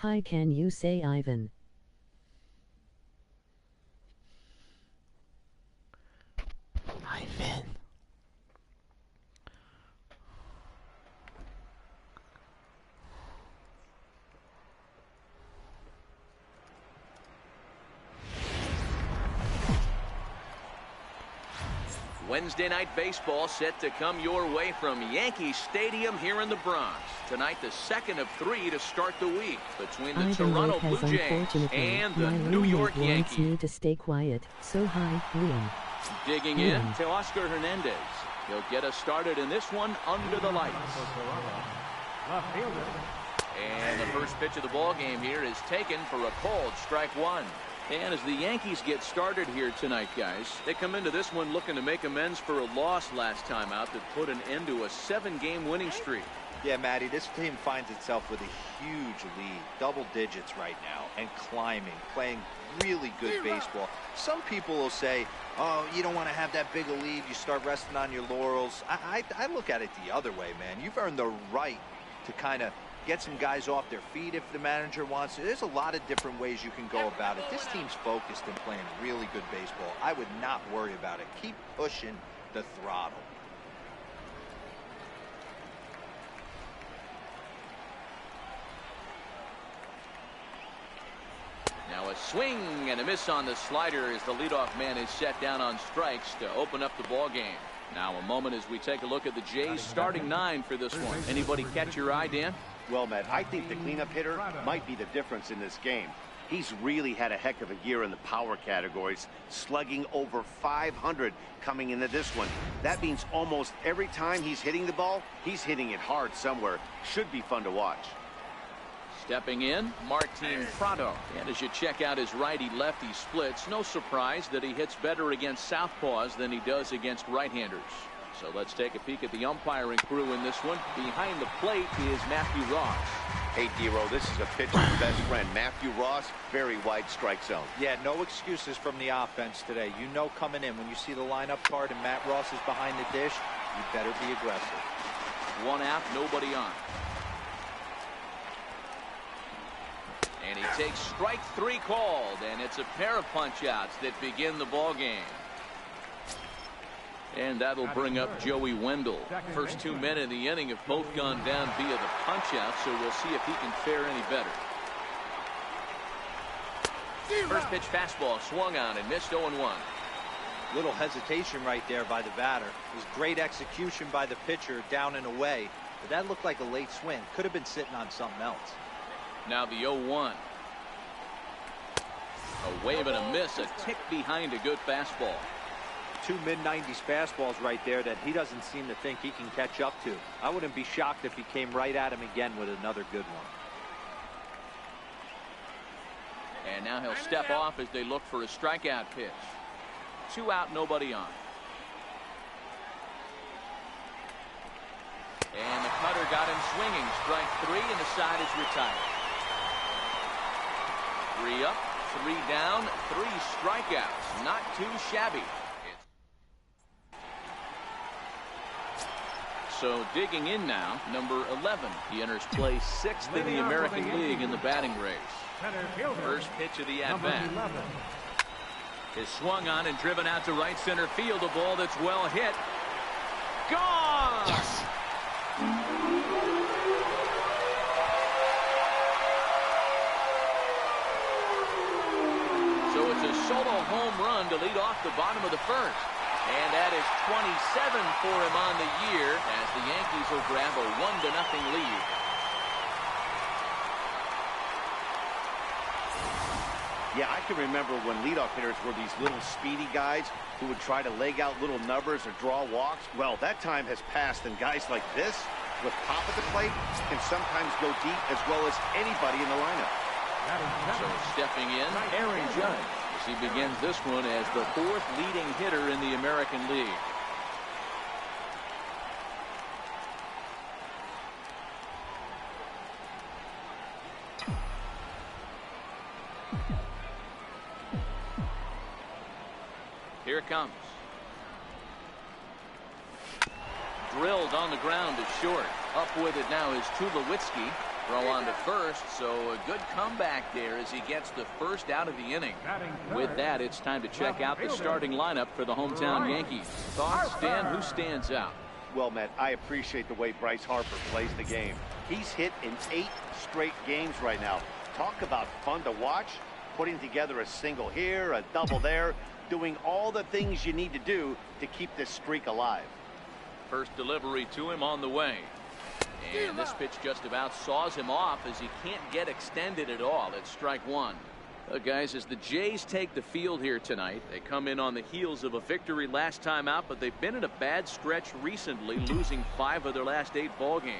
Hi, can you say Ivan? Ivan. Wednesday night baseball set to come your way from Yankee Stadium here in the Bronx. Tonight, the second of 3 to start the week between the Ivan Toronto Lopez, Blue Jays and the New York Yankees. Wants me to stay quiet, so hi, Liam. Digging in to Oscar Hernandez. He'll get us started in this one under the lights. And the first pitch of the ball game here is taken for a called strike one. And as the Yankees get started here tonight, guys, they come into this one looking to make amends for a loss last time out that put an end to a 7-game winning streak. Yeah, Matty, this team finds itself with a huge lead, double digits right now, and climbing, playing really good baseball. Some people will say, oh, you don't want to have that big a lead, you start resting on your laurels. I look at it the other way, man. You've earned the right to kind of get some guys off their feet if the manager wants to. There's a lot of different ways you can go about it. This team's focused and playing really good baseball. I would not worry about it. Keep pushing the throttle. Now a swing and a miss on the slider as the leadoff man is set down on strikes to open up the ball game. Now a moment as we take a look at the Jays starting 9 for this one. Anybody catch your eye, Dan? Well, Matt, I think the cleanup hitter might be the difference in this game. He's really had a heck of a year in the power categories, slugging over 500 coming into this one. That means almost every time he's hitting the ball, he's hitting it hard somewhere. Should be fun to watch. Stepping in, Martin Prado. And as you check out his righty-lefty splits, no surprise that he hits better against southpaws than he does against right-handers. So let's take a peek at the umpiring crew in this one. Behind the plate is Matthew Ross. Hey, Dero, this is a pitcher's best friend, Matthew Ross. Very wide strike zone. Yeah, no excuses from the offense today. You know coming in when you see the lineup card and Matt Ross is behind the dish, you better be aggressive. 1 out, nobody on. And he takes strike 3 called, and it's a pair of punch-outs that begin the ball game. And that'll bring up Joey Wendell. First 2 men in the inning have both gone down via the punch-out, so we'll see if he can fare any better. First pitch fastball swung on and missed 0-1. Little hesitation right there by the batter. It was great execution by the pitcher down and away, but that looked like a late swing. Could have been sitting on something else. Now the 0-1. A wave and a miss, a tick behind a good fastball. 2 mid-90s fastballs right there that he doesn't seem to think he can catch up to. I wouldn't be shocked if he came right at him again with another good one. And now he'll step off as they look for a strikeout pitch. 2 out, nobody on. And the cutter got him swinging. Strike 3, and the side is retired. 3 up, 3 down, 3 strikeouts. Not too shabby. So digging in now, number 11. He enters play 6th in the American League in the batting race. First pitch of the at-bat is swung on and driven out to right center field. A ball that's well hit. Gone! Yes. So it's a solo home run to lead off the bottom of the first. And that is 27 for him on the year as the Yankees will grab a 1-0 lead. Yeah, I can remember when leadoff hitters were these little speedy guys who would try to leg out little numbers or draw walks. Well, that time has passed, and guys like this, with pop at the plate, can sometimes go deep as well as anybody in the lineup. So stepping in, Aaron Judge, as he begins this one as the 4th leading hitter in the American League. Here it comes. Drilled on the ground to short. Up with it now is Tulowitzki. Throw on to first, so a good comeback there as he gets the first out of the inning. With that, it's time to check out the starting lineup for the hometown Yankees. Thoughts, Dan? Who stands out? Well, Matt, I appreciate the way Bryce Harper plays the game. He's hit in 8 straight games right now. Talk about fun to watch. Putting together a single here, a double there, doing all the things you need to do to keep this streak alive. First delivery to him on the way. And this pitch just about saws him off as he can't get extended at all. It's strike one. Guys, as the Jays take the field here tonight, they come in on the heels of a victory last time out, but they've been in a bad stretch recently, losing 5 of their last 8 ball games.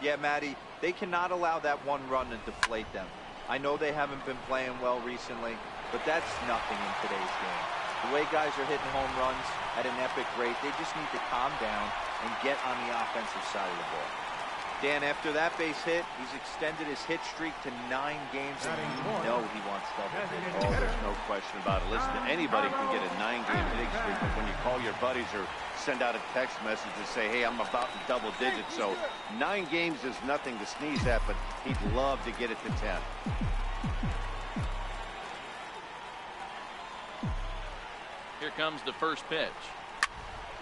Yeah, Matty, they cannot allow that one run to deflate them. I know they haven't been playing well recently, but that's nothing in today's game. The way guys are hitting home runs at an epic rate, they just need to calm down and get on the offensive side of the ball. Dan, after that base hit, he's extended his hit streak to 9 games, and you know he wants double digits. Oh, there's no question about it. Listen, anybody can get a 9-game hitting streak, but when you call your buddies or send out a text message and say, hey, I'm about in double digits, so 9 games is nothing to sneeze at, but he'd love to get it to 10. Here comes the first pitch.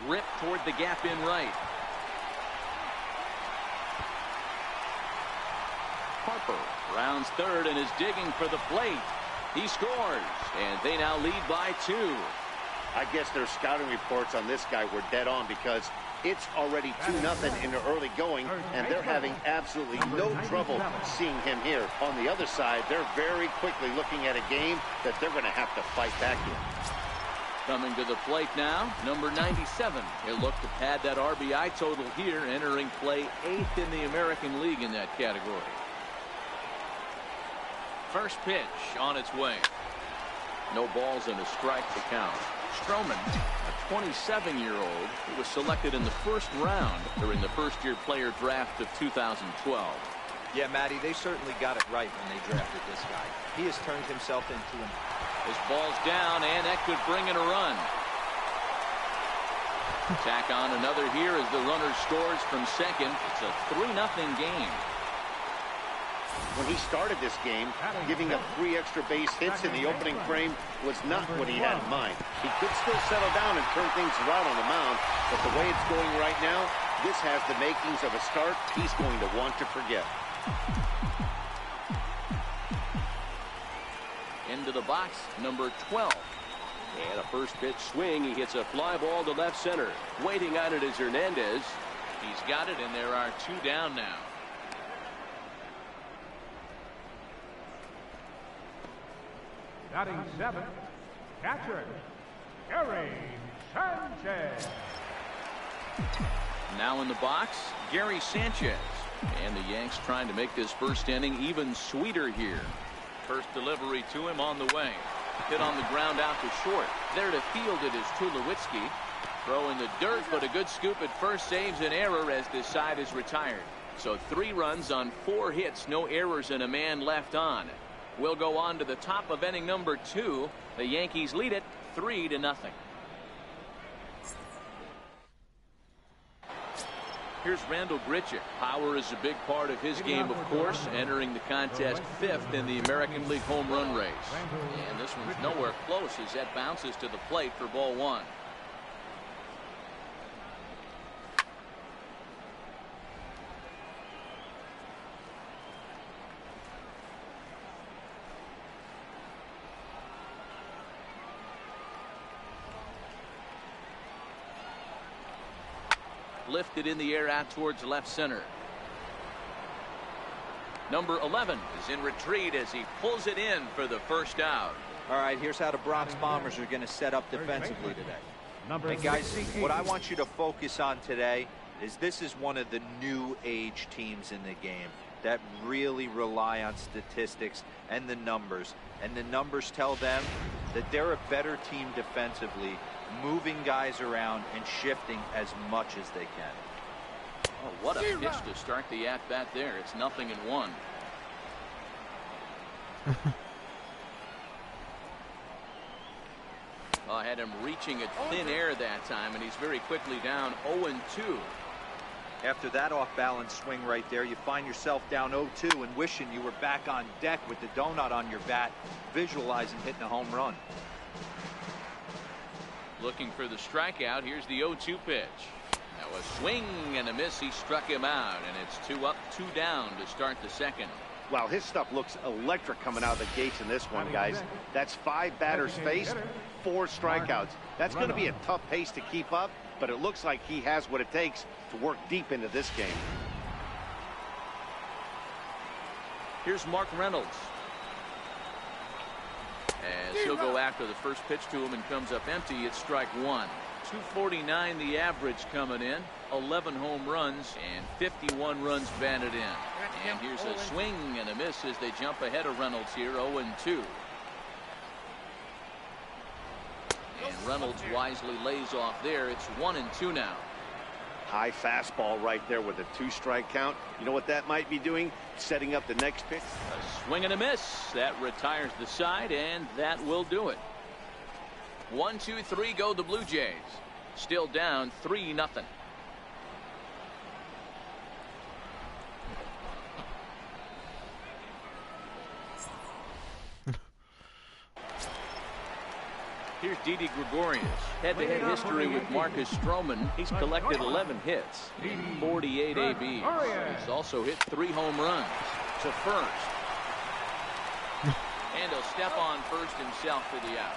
Ripped toward the gap in right. Harper rounds third and is digging for the plate. He scores, and they now lead by 2. I guess their scouting reports on this guy were dead on because it's already 2-0 in the early going, and they're having absolutely no trouble seeing him here. On the other side, they're very quickly looking at a game that they're going to have to fight back in. Coming to the plate now, number 97. He'll look to pad that RBI total here, entering play 8th in the American League in that category. First pitch on its way. No balls and a strike to count. Stroman, a 27-year-old who was selected in the first round during the first-year player draft of 2012. Yeah, Matty, they certainly got it right when they drafted this guy. He has turned himself into an... His ball's down, and that could bring in a run. Tack on another here as the runner scores from second. It's a 3-0 game. When he started this game, giving up 3 extra base hits in the opening frame was not what he had in mind. He could still settle down and turn things around on the mound, but the way it's going right now, this has the makings of a start he's going to want to forget. Into the box, number 12. And a first pitch swing. He hits a fly ball to left center. Waiting on it is Hernandez. He's got it, and there are 2 down now. Batting 7, catcher, Gary Sanchez. Now in the box, Gary Sanchez. And the Yanks trying to make this first inning even sweeter here. First delivery to him on the way. Hit on the ground out to short. There to field it is Tulowitzki. Throw in the dirt, but a good scoop at first saves an error as this side is retired. So 3 runs on 4 hits, no errors, and a man left on. We'll go on to the top of inning number 2. The Yankees lead it 3-0. Here's Randall Grichuk. Power is a big part of his game, of course, entering the contest 5th in the American League home run race. And this one's nowhere close as that bounces to the plate for ball 1. Lifted in the air out towards left center. Number 11 is in retreat as he pulls it in for the first out. All right, here's how the Bronx Bombers are going to set up defensively today. And guys, what I want you to focus on today is this is one of the new age teams in the game that really rely on statistics and the numbers. And the numbers tell them that they're a better team defensively, moving guys around and shifting as much as they can. Oh, what a pitch to start the at-bat there. It's 0-1. I had him reaching at thin air that time, and he's very quickly down 0-2. After that off-balance swing right there, you find yourself down 0-2 and wishing you were back on deck with the donut on your bat, visualizing hitting a home run. Looking for the strikeout. Here's the 0-2 pitch. Now a swing and a miss. He struck him out, and it's 2 up, 2 down to start the second. Wow, his stuff looks electric coming out of the gates in this one, guys. That's 5 batters faced, 4 strikeouts. That's going to be a tough pace to keep up, but it looks like he has what it takes to work deep into this game. Here's Mark Reynolds. As he'll go after the first pitch to him and comes up empty, it's strike 1. 249 the average coming in, 11 home runs and 51 runs batted in. And here's a swing and a miss as they jump ahead of Reynolds here, 0-2. And Reynolds wisely lays off there. It's 1-2 now. High fastball right there with a 2-strike count. You know what that might be doing? Setting up the next pitch. A swing and a miss. That retires the side, and that will do it. 1, 2, 3 go the Blue Jays. Still down 3-0. Here's Didi Gregorius. Head-to-head history with Marcus Stroman. He's collected 11 hits, 48 ABs. He's also hit 3 home runs to first. And he'll step on first himself for the out.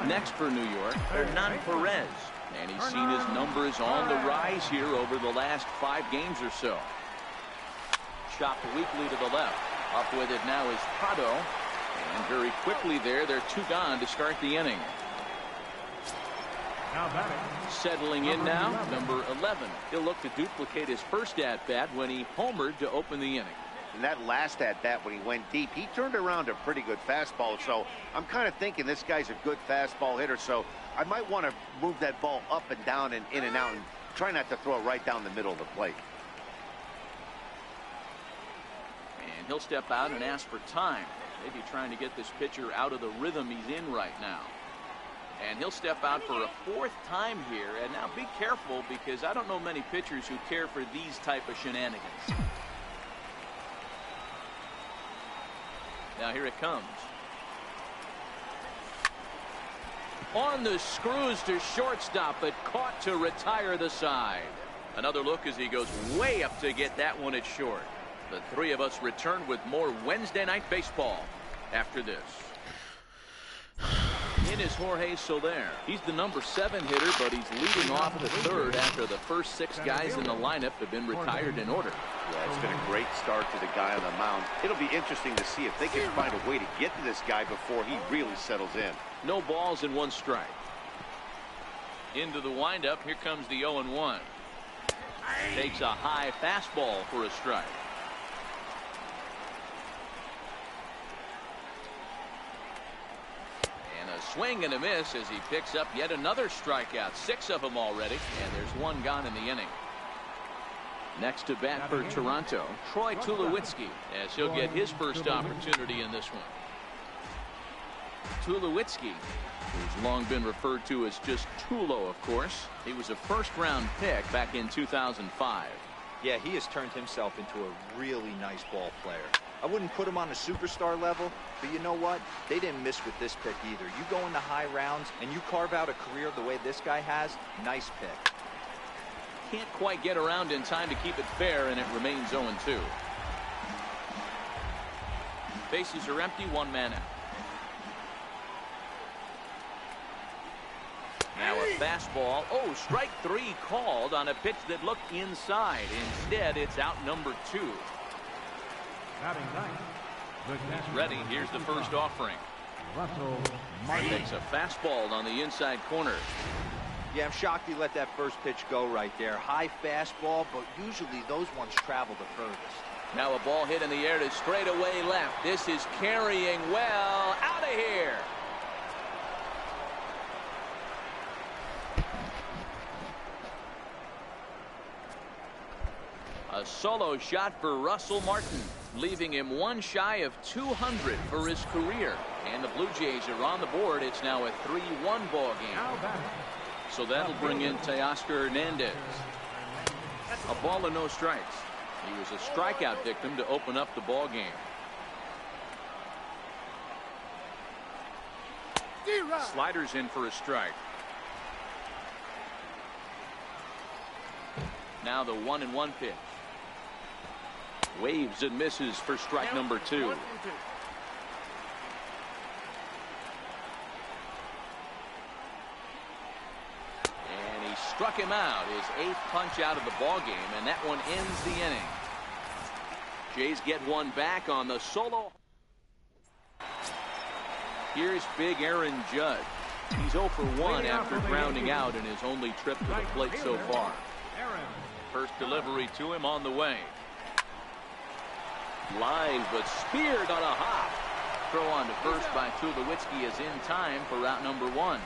Next for New York, Hernan Perez. And he's seen his numbers on the rise here over the last 5 games or so. Chopped weakly to the left. Up with it now is Prado. And very quickly there, they're 2 gone to start the inning. Settling in now, number 11. He'll look to duplicate his first at-bat when he homered to open the inning. And that last at-bat when he went deep, he turned around a pretty good fastball. So I'm kind of thinking this guy's a good fastball hitter. So I might want to move that ball up and down and in and out and try not to throw it right down the middle of the plate. And he'll step out and ask for time. Maybe trying to get this pitcher out of the rhythm he's in right now. And he'll step out for a 4th time here. And now be careful, because I don't know many pitchers who care for these type of shenanigans. Now here it comes. On the screws to shortstop, but caught to retire the side. Another look as he goes way up to get that one at short. The 3 of us return with more Wednesday Night Baseball after this. In is Jorge Soler. He's the number 7 hitter, but he's leading off the 3rd after the first 6 guys in the lineup have been retired in order. Yeah, it's been a great start to the guy on the mound. It'll be interesting to see if they can find a way to get to this guy before he really settles in. No balls and 1 strike. Into the windup. Here comes the 0-1. Takes a high fastball for a strike. Swing and a miss as he picks up yet another strikeout. 6 of them already, and there's 1 gone in the inning. Next to bat for Toronto, Troy Tulowitzki, as he'll get his first opportunity in this one. Tulowitzki, who's long been referred to as just Tulo, of course. He was a 1st-round pick back in 2005. Yeah, he has turned himself into a really nice ball player. I wouldn't put him on a superstar level, but you know what? They didn't miss with this pick either. You go into high rounds and you carve out a career the way this guy has, nice pick. Can't quite get around in time to keep it fair, and it remains 0-2. Bases are empty, 1 man out. Now a fastball. Oh, strike 3 called on a pitch that looked inside. Instead, it's out number 2. He's ready. Here's the first offering. Takes a fastball on the inside corner. Yeah, I'm shocked he let that first pitch go right there. High fastball, but usually those ones travel the furthest. Now a ball hit in the air to straightaway left. This is carrying well. Out of here. A solo shot for Russell Martin, leaving him 1 shy of 200 for his career. And the Blue Jays are on the board. It's now a 3-1 ball game. So that'll bring in Teoscar Hernandez. A ball and no strikes. He was a strikeout victim to open up the ball game. Sliders in for a strike. Now the 1-1 pitch. Waves and misses for strike number 2. And he struck him out, his 8th punch out of the ball game, and that one ends the inning. Jays get one back on the solo. Here's big Aaron Judge. He's 0 for 1 after grounding out in his only trip to the plate so far. First delivery to him on the way. Line, but speared on a hop. Throw on to first by Tulowitzki is in time for out number 1.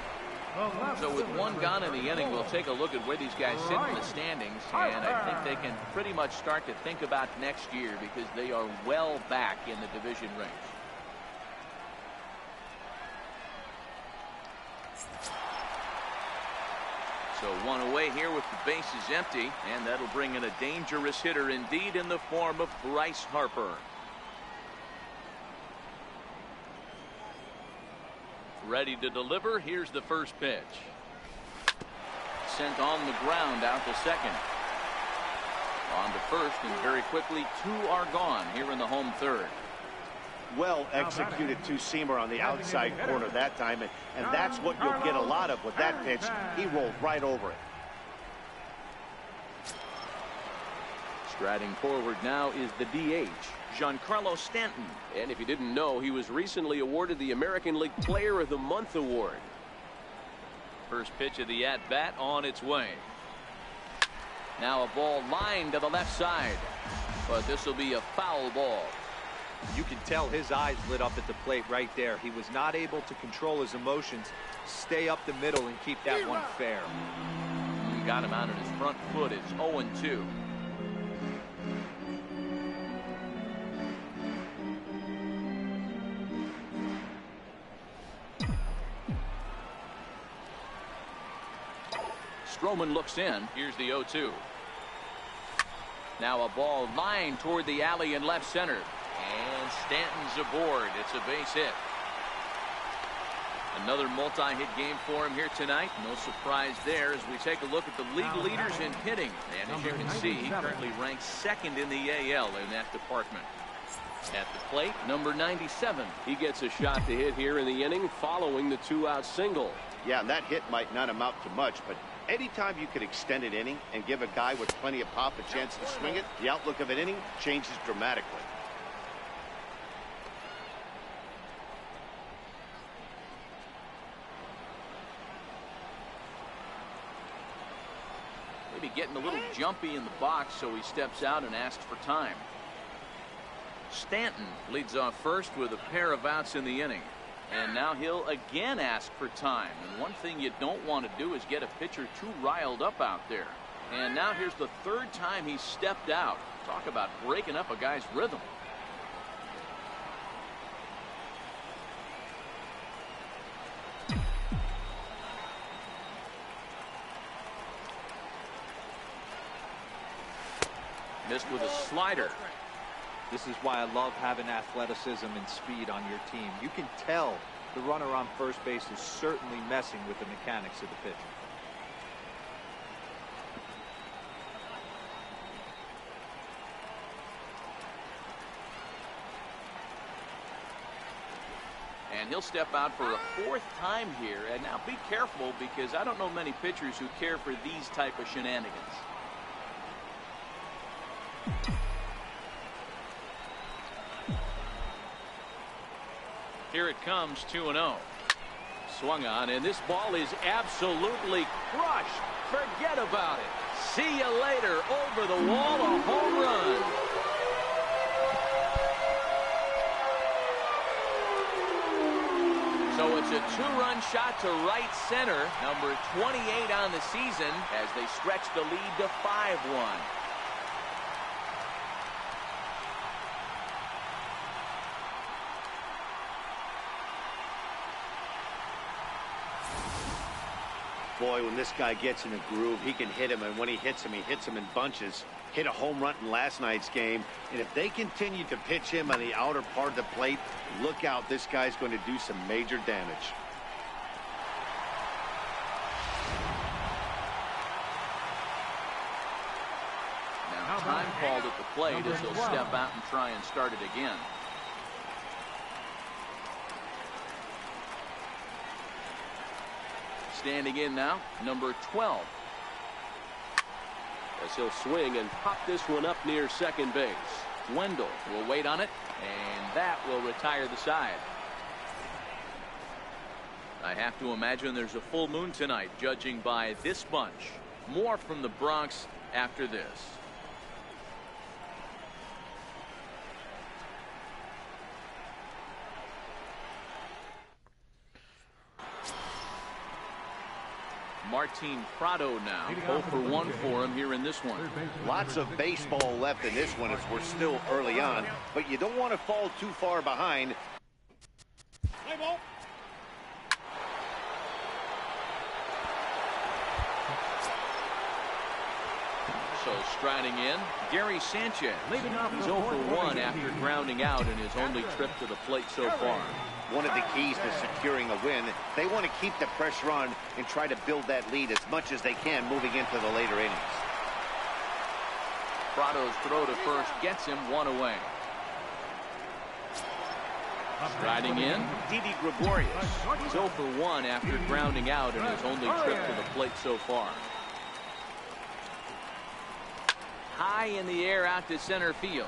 So with one gone in the inning, we'll take a look at where these guys sit in the standings, and I think they can pretty much start to think about next year because they are well back in the division race. So one away here with the bases empty, and that'll bring in a dangerous hitter indeed in the form of Bryce Harper. Ready to deliver. Here's the first pitch. Sent on the ground out to second. On to first, and very quickly 2 are gone here in the home third. Well executed two-seamer on the outside corner that time, and that's what you'll get a lot of with that pitch. He rolled right over it. Striding forward now is the DH, Giancarlo Stanton. And if you didn't know, he was recently awarded the American League Player of the Month award. First pitch of the at-bat on its way. Now a ball lined to the left side, but this will be a foul ball. You can tell his eyes lit up at the plate right there. He was not able to control his emotions, stay up the middle, and keep that one fair. Got him out on his front foot. It's 0-2. Stroman looks in. Here's the 0-2. Now a ball lined toward the alley in left center. And Stanton's aboard. It's a base hit. Another multi-hit game for him here tonight. No surprise there as we take a look at the league leaders in hitting. And as you can see, he currently ranks 2nd in the AL in that department. At the plate, number 97. He gets a shot to hit here in the inning following the 2-out single. Yeah, and that hit might not amount to much, but anytime you can extend an inning and give a guy with plenty of pop a chance to swing it, the outlook of an inning changes dramatically. Maybe getting a little jumpy in the box, so he steps out and asks for time. Stanton leads off first with a pair of outs in the inning. And now he'll again ask for time. And one thing you don't want to do is get a pitcher too riled up out there. And now here's the 3rd time he's stepped out. Talk about breaking up a guy's rhythm. Missed with a slider. This is why I love having athleticism and speed on your team. You can tell the runner on first base is certainly messing with the mechanics of the pitch. And he'll step out for a 4th time here. And now be careful, because I don't know many pitchers who care for these type of shenanigans. Here it comes, 2-0. Swung on, and this ball is absolutely crushed. Forget about it. See you later. Over the wall, a home run. So it's a 2-run shot to right center. Number 28 on the season as they stretch the lead to 5-1. Boy, when this guy gets in a groove, he can hit him, and when he hits him in bunches. Hit a home run in last night's game, and if they continue to pitch him on the outer part of the plate, look out, this guy's going to do some major damage. Now time called at the plate as he'll step out and try and start it again. Standing in now, number 12. As he'll swing and pop this one up near second base. Wendell will wait on it, and that will retire the side. I have to imagine there's a full moon tonight, judging by this bunch. More from the Bronx after this. Martin Prado now, 0 for 1 for him here in this one. Lots of baseball left in this one as we're still early on, but you don't want to fall too far behind. Play ball. So striding in, Gary Sanchez. He's 0 for 1 after grounding out in his only trip to the plate so far. One of the keys to securing a win, they want to keep the pressure on and try to build that lead as much as they can moving into the later innings. Prado's throw to first gets him one away. Striding in, Didi Gregorius. He's 0 for 1 after grounding out in his only trip to the plate so far. High in the air out to center field.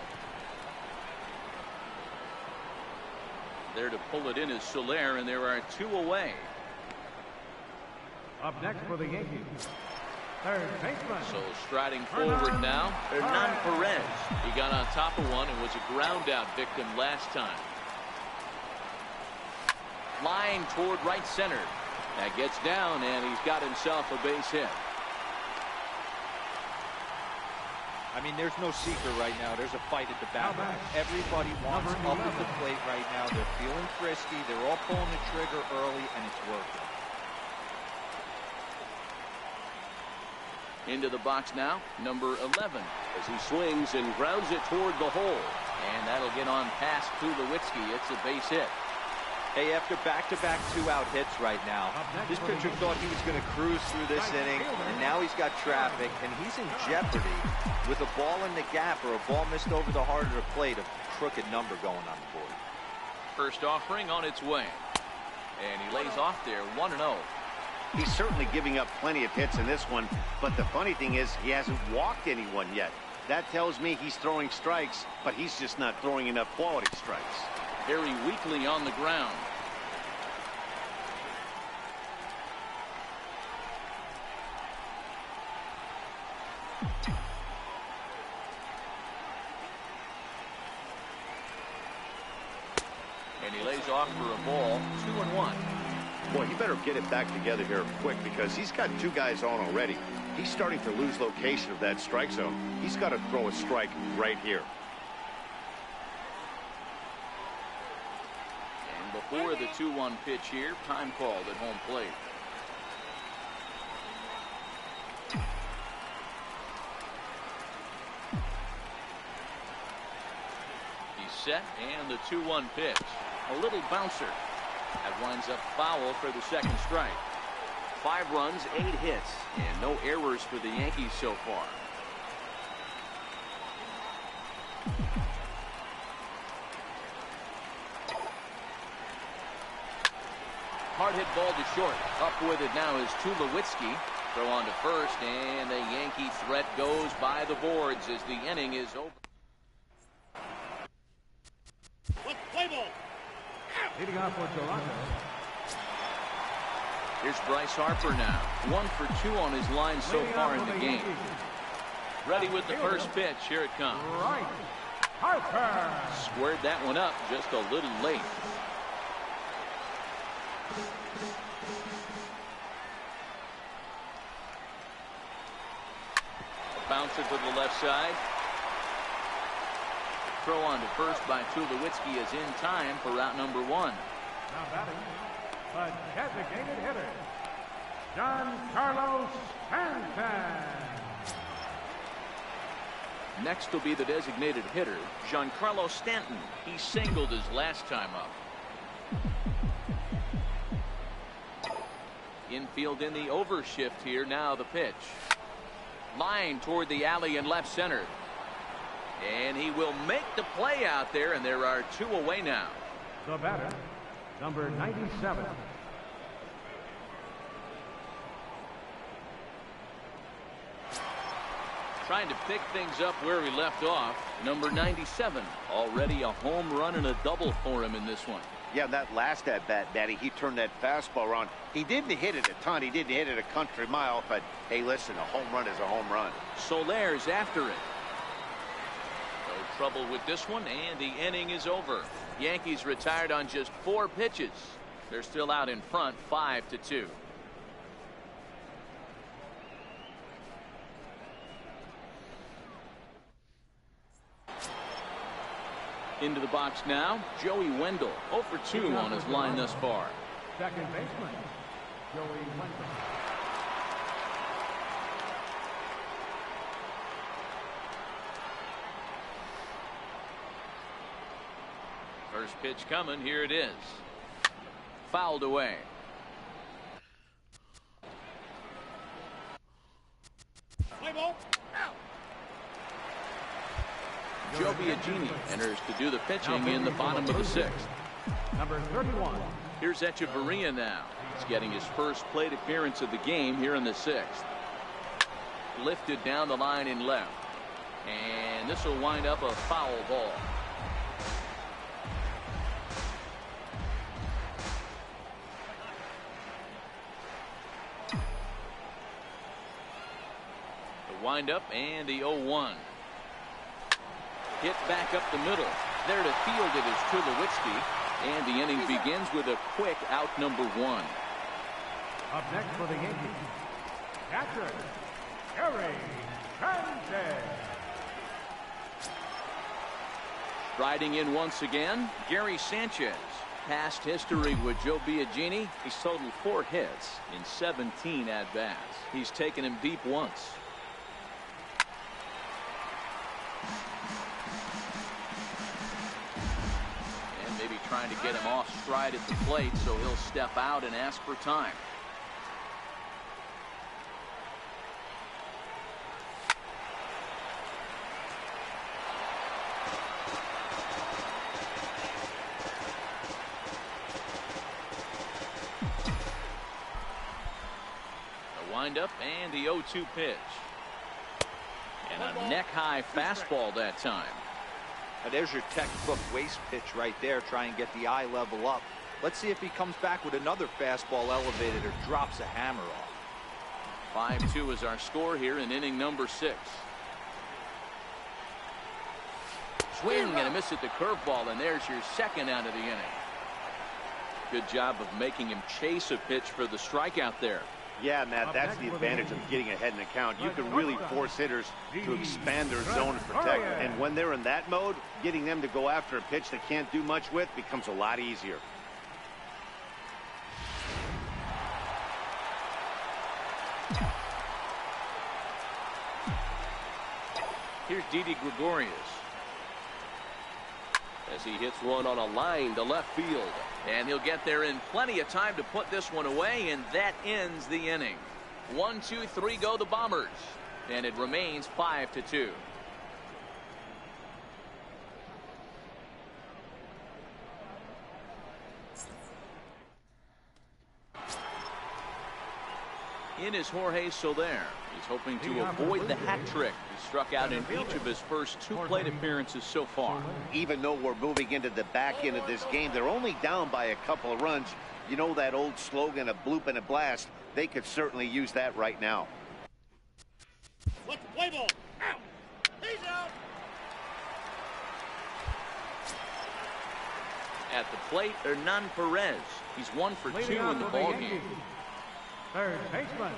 There to pull it in is Soler, and there are 2 away. Up next for the Yankees, third baseman. So striding forward now, Hernan Perez. He got on top of one and was a ground out victim last time. Line toward right center. That gets down, and he's got himself a base hit. I mean, there's no secret right now. There's a fight at the bat. Everybody wants up at the plate right now. They're feeling frisky. They're all pulling the trigger early, and it's working. Into the box now, number 11. As he swings and grounds it toward the hole. And that'll get on past Tulowitzki. It's a base hit. Hey, after back-to-back 2-out hits right now, this pitcher thought he was going to cruise through this inning, and now he's got traffic, and he's in jeopardy with a ball in the gap or a ball missed over the heart of the plate, a crooked number going on the board. First offering on its way. And he lays off there, 1-0. He's certainly giving up plenty of hits in this one, but the funny thing is he hasn't walked anyone yet. That tells me he's throwing strikes, but he's just not throwing enough quality strikes. Very weakly on the ground. And he lays off for a ball, 2-1. Boy, he better get it back together here quick because he's got 2 guys on already. He's starting to lose location of that strike zone. He's got to throw a strike right here. Before the 2-1 pitch here, time called at home plate. He's set, and the 2-1 pitch. A little bouncer. That winds up foul for the second strike. 5 runs, 8 hits, and no errors for the Yankees so far. Hard hit ball to short. Up with it now is Tulowitzki. Throw on to first, and the Yankee threat goes by the boards as the inning is over. Play ball. Leading off for Toronto. Here's Bryce Harper now. 1 for 2 on his line so far in the game. Ready with the first pitch. Here it comes. Right. Harper. Squared that one up just a little late. Bouncer to the left side. Throw on to first by Tulowitzki is in time for route number 1. Now batting, a designated hitter, Carlos Stanton. Next will be the designated hitter, Giancarlo Stanton. He singled his last time up. Infield in the overshift here. Now the pitch. Line toward the alley in left center. And he will make the play out there, and there are 2 away now. The batter, number 97. Trying to pick things up where he left off. Number 97. Already a home run and a double for him in this one. Yeah, that last at-bat, Daddy, he turned that fastball around. He didn't hit it a ton. He didn't hit it a country mile. But, hey, listen, a home run is a home run. Soler's after it. No trouble with this one, and the inning is over. Yankees retired on just 4 pitches. They're still out in front, 5-2. Into the box now, Joey Wendell. 0 for 2 on his line thus far. Second baseman, Joey Wendell. First pitch coming. Here it is. Fouled away. Play ball. Joe Biagini enters to do the pitching in the bottom of the 6th. Number 31. Here's Echeverria now. He's getting his first plate appearance of the game here in the 6th. Lifted down the line in left. And this will wind up a foul ball. The windup and the 0-1. Hit back up the middle. There to field it is Tulowitzki. And the inning begins with a quick out number 1. Up next for the Yankees, catcher, Gary Sanchez. Riding in once again, Gary Sanchez. Past history with Joe Biagini. He's totaled 4 hits in 17 at-bats. He's taken him deep once. Trying to get him off stride at the plate, so he'll step out and ask for time. The windup and the 0-2 pitch. And a neck-high fastball that time. Now there's your textbook waist pitch right there. Try and get the eye level up. Let's see if he comes back with another fastball elevated or drops a hammer off. 5-2 is our score here in inning number 6. Swing and a miss at the curveball, and there's your second out of the inning. Good job of making him chase a pitch for the strikeout there. Yeah, Matt, that's the advantage of getting ahead in the count. You can really force hitters to expand their zone and protect. And when they're in that mode, getting them to go after a pitch they can't do much with becomes a lot easier. Here's Didi Gregorius. As he hits one on a line to left field. And he'll get there in plenty of time to put this one away, and that ends the inning. 1, 2, 3 go the Bombers, and it remains 5-2. In is Jorge Soler. He's hoping to avoid the hat trick. He struck out in each of his first 2 plate appearances so far. Even though we're moving into the back end of this game, they're only down by a couple of runs. You know that old slogan, a bloop and a blast? They could certainly use that right now. Let's play ball. Out. He's out. At the plate, Hernan Perez. He's 1 for 2 in the ballgame. Third baseman,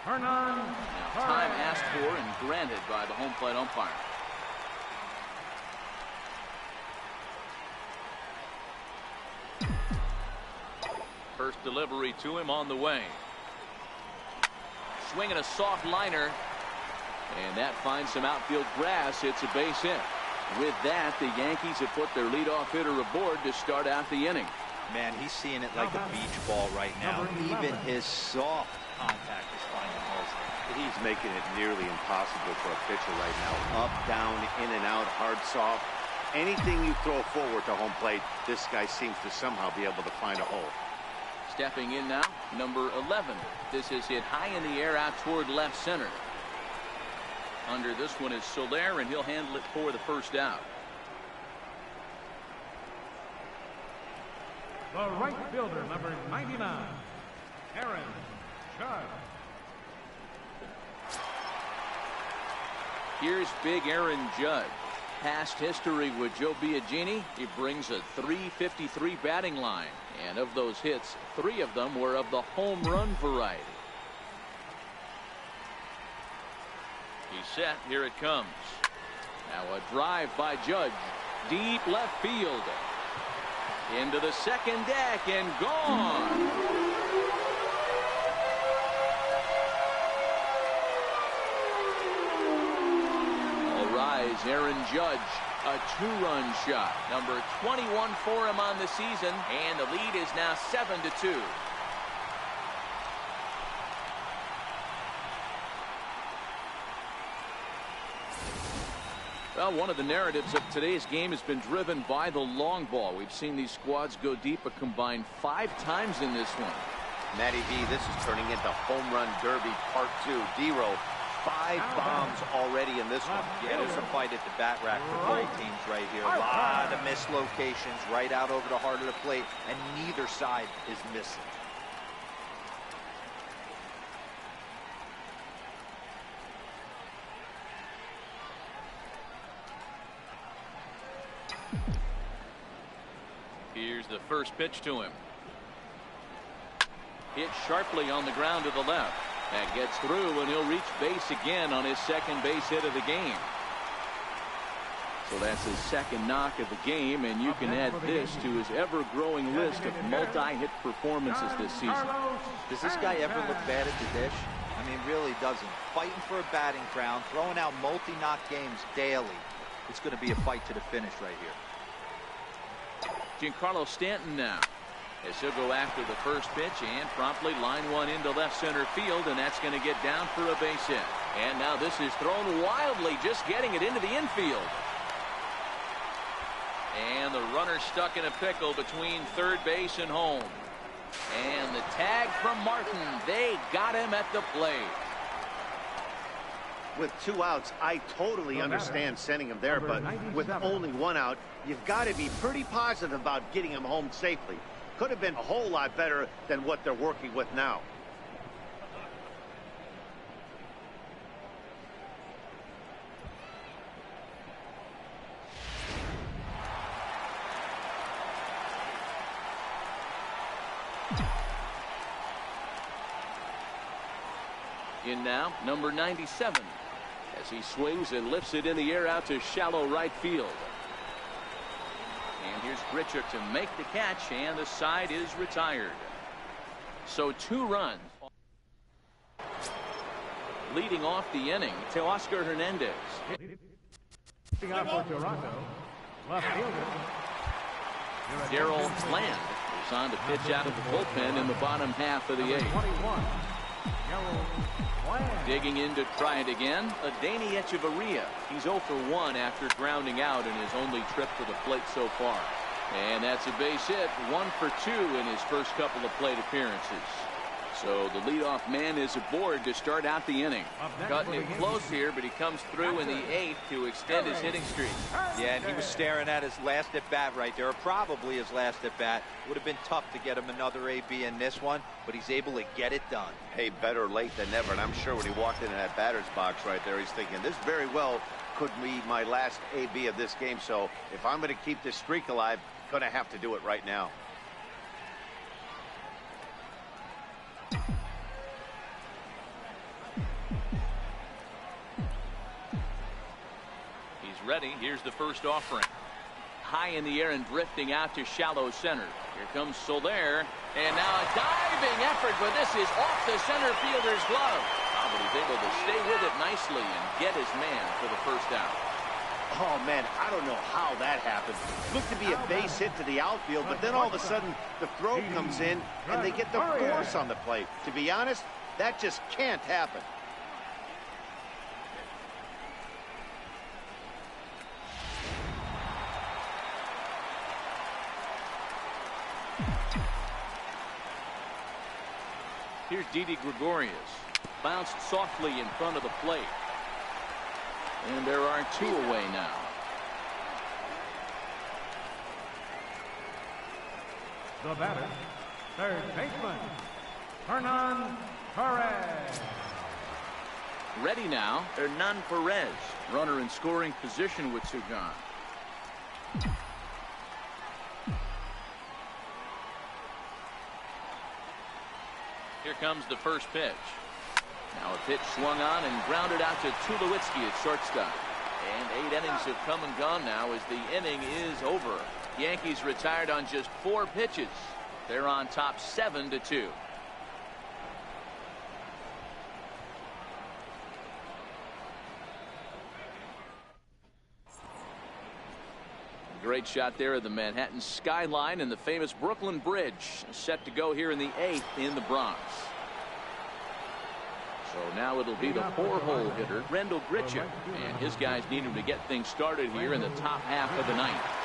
Hernan. Now, time asked for and granted by the home plate umpire. First delivery to him on the way. swinging a soft liner. And that finds some outfield grass. It's a base hit. With that, the Yankees have put their leadoff hitter aboard to start out the inning. Man, he's seeing it like a beach ball right now. Even his soft contact is finding holes there. He's making it nearly impossible for a pitcher right now. Up, down, in and out, hard, soft. Anything you throw forward to home plate, this guy seems to somehow be able to find a hole. Stepping in now, number 11. This is hit high in the air out toward left center. Under this one is Soler, and he'll handle it for the first out. The right fielder, number 99, Aaron Judge. Here's big Aaron Judge. Past history with Joe Biagini, he brings a .353 batting line. And of those hits, 3 of them were of the home run variety. He's set. Here it comes. Now a drive by Judge. Deep left field. Into the second deck and gone. All rise, Aaron Judge. A 2-run shot. Number 21 for him on the season. And the lead is now 7-2. Well, one of the narratives of today's game has been driven by the long ball. We've seen these squads go deep a combined 5 times in this one. Matty V, this is turning into Home Run Derby Part 2. D-Row, 5 bombs already in this one. Yeah, there's a fight at the bat rack for both teams right here. A lot of mislocations right out over the heart of the plate, and neither side is missing. Here's the first pitch to him. Hit sharply on the ground to the left. That gets through, and he'll reach base again on his second base hit of the game. So that's his second knock of the game, and you can add this to his ever-growing list of multi-hit performances this season. Does this guy ever look bad at the dish? I mean, really doesn't. Fighting for a batting crown, throwing out multi-knock games daily. It's going to be a fight to the finish right here. Giancarlo Stanton now, as he'll go after the first pitch and promptly line one into left center field, and that's going to get down for a base hit. And now this is thrown wildly, just getting it into the infield. And the runner stuck in a pickle between third base and home. And the tag from Martin. They got him at the plate. With 2 outs, I totally understand sending him there, but with only 1 out, you've got to be pretty positive about getting him home safely. Could have been a whole lot better than what they're working with now. In now, number 97. As he swings and lifts it in the air out to shallow right field. And here's Grichuk to make the catch, and the side is retired. So 2 runs. Leading off the inning, Teoscar Hernandez. Up for Toronto, left fielder. Darrell Land is on to pitch out of the bullpen in the bottom half of the 8th. 21. Digging in to try it again, Adeiny Echeverria. He's 0 for 1 after grounding out in his only trip to the plate so far. And that's a base hit, 1 for 2 in his first couple of plate appearances. So the leadoff man is aboard to start out the inning. Cutting it close here, but he comes through in the 8th to extend his hitting streak. Yeah, and he was staring at his last at-bat right there, or probably his last at-bat. Would have been tough to get him another AB in this one, but he's able to get it done. Hey, better late than never, and I'm sure when he walked into that batter's box right there, he's thinking, this very well could be my last AB of this game, so if I'm going to keep this streak alive, I'm going to have to do it right now. Ready. Here's the first offering. High in the air and drifting out to shallow center. Here comes Soler. And now a diving effort, but this is off the center fielder's glove. How but he's able to stay with it nicely and get his man for the first out. Oh, man, I don't know how that happened. Looked to be a base hit to the outfield, but then all of a sudden the throw comes in and they get the force on the plate. To be honest, that just can't happen. Here's Didi Gregorius. Bounced softly in front of the plate. And there are 2 away now. The batter, third baseman, Hernan Perez. Ready now, Hernan Perez. Runner in scoring position with Sugan. Here comes the first pitch. Now a pitch swung on and grounded out to Tulowitzki at shortstop. And 8 innings have come and gone now as the inning is over. Yankees retired on just 4 pitches. They're on top 7-2. Great shot there of the Manhattan skyline and the famous Brooklyn Bridge set to go here in the 8th in the Bronx. So now it'll be the 4-hole hitter, Rendell Grichuk, and his guys need him to get things started here in the top half of the 9th.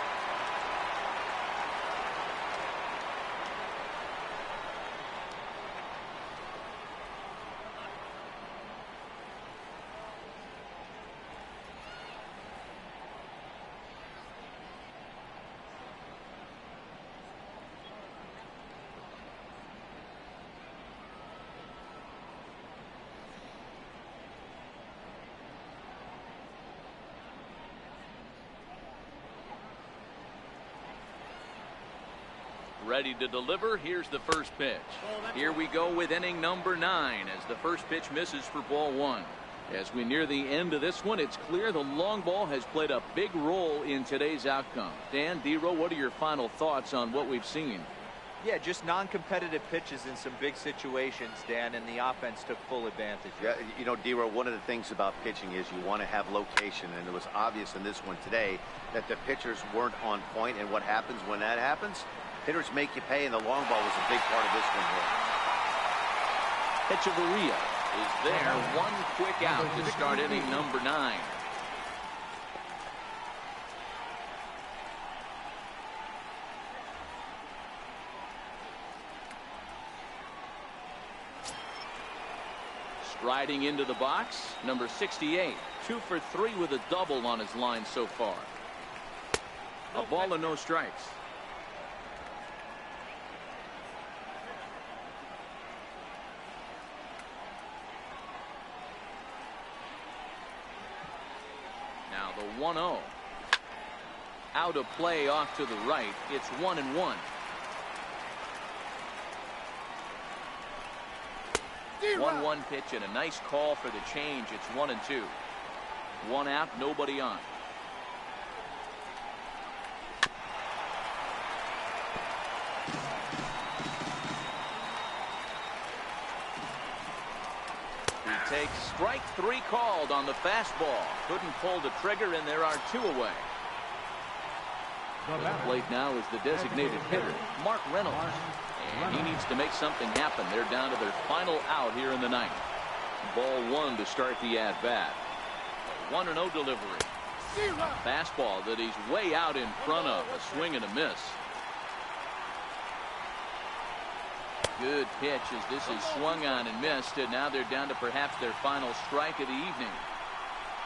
Ready to deliver. Here's the first pitch. Here we go with inning number 9 as the first pitch misses for ball 1. As we near the end of this one, it's clear the long ball has played a big role in today's outcome. Dan, D-Row, what are your final thoughts on what we've seen? Yeah, just non-competitive pitches in some big situations, Dan, and the offense took full advantage. Yeah, you know, D-Row, one of the things about pitching is you want to have location, and it was obvious in this one today that the pitchers weren't on point, and what happens when that happens? Hitters make you pay, and the long ball was a big part of this one here. Echeverria is there. One quick out to start inning number 9. Striding into the box, number 68. 2 for 3 with a double on his line so far. A ball and no strikes. Now the 1-0. Out of play off to the right. It's 1-1. 1-1 pitch and a nice call for the change. It's 1-2. 1 out, nobody on. He takes strike 3 called on the fastball. Couldn't pull the trigger, and there are 2 away. The plate now is the designated hitter, Mark Reynolds. And he needs to make something happen. They're down to their final out here in the 9th. Ball 1 to start the at-bat. 1-0 delivery. A fastball that he's way out in front of. A swing and a miss. Good pitch as this is swung on and missed, and now they're down to perhaps their final strike of the evening.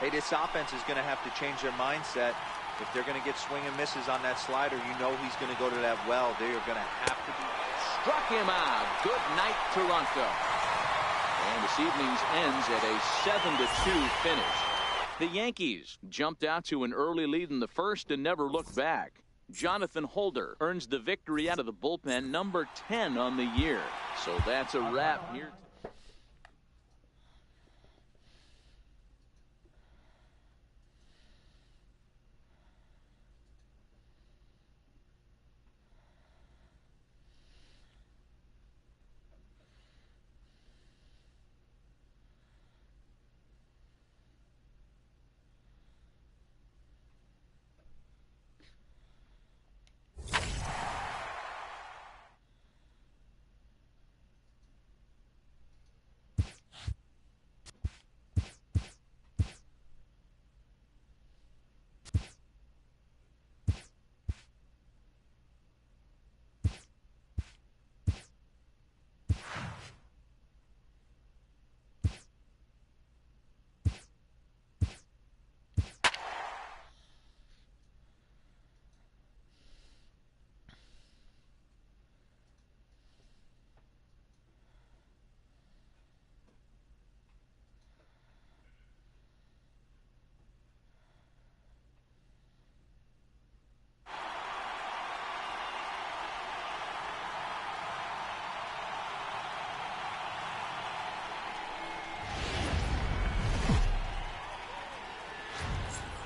Hey, this offense is going to have to change their mindset. If they're going to get swing and misses on that slider, you know he's going to go to that well. They are going to have to be. Struck him out. Good night, Toronto. And this evening's ends at a 7-2 finish. The Yankees jumped out to an early lead in the first and never looked back. Jonathan Holder earns the victory out of the bullpen, number 10 on the year. So that's a wrap here.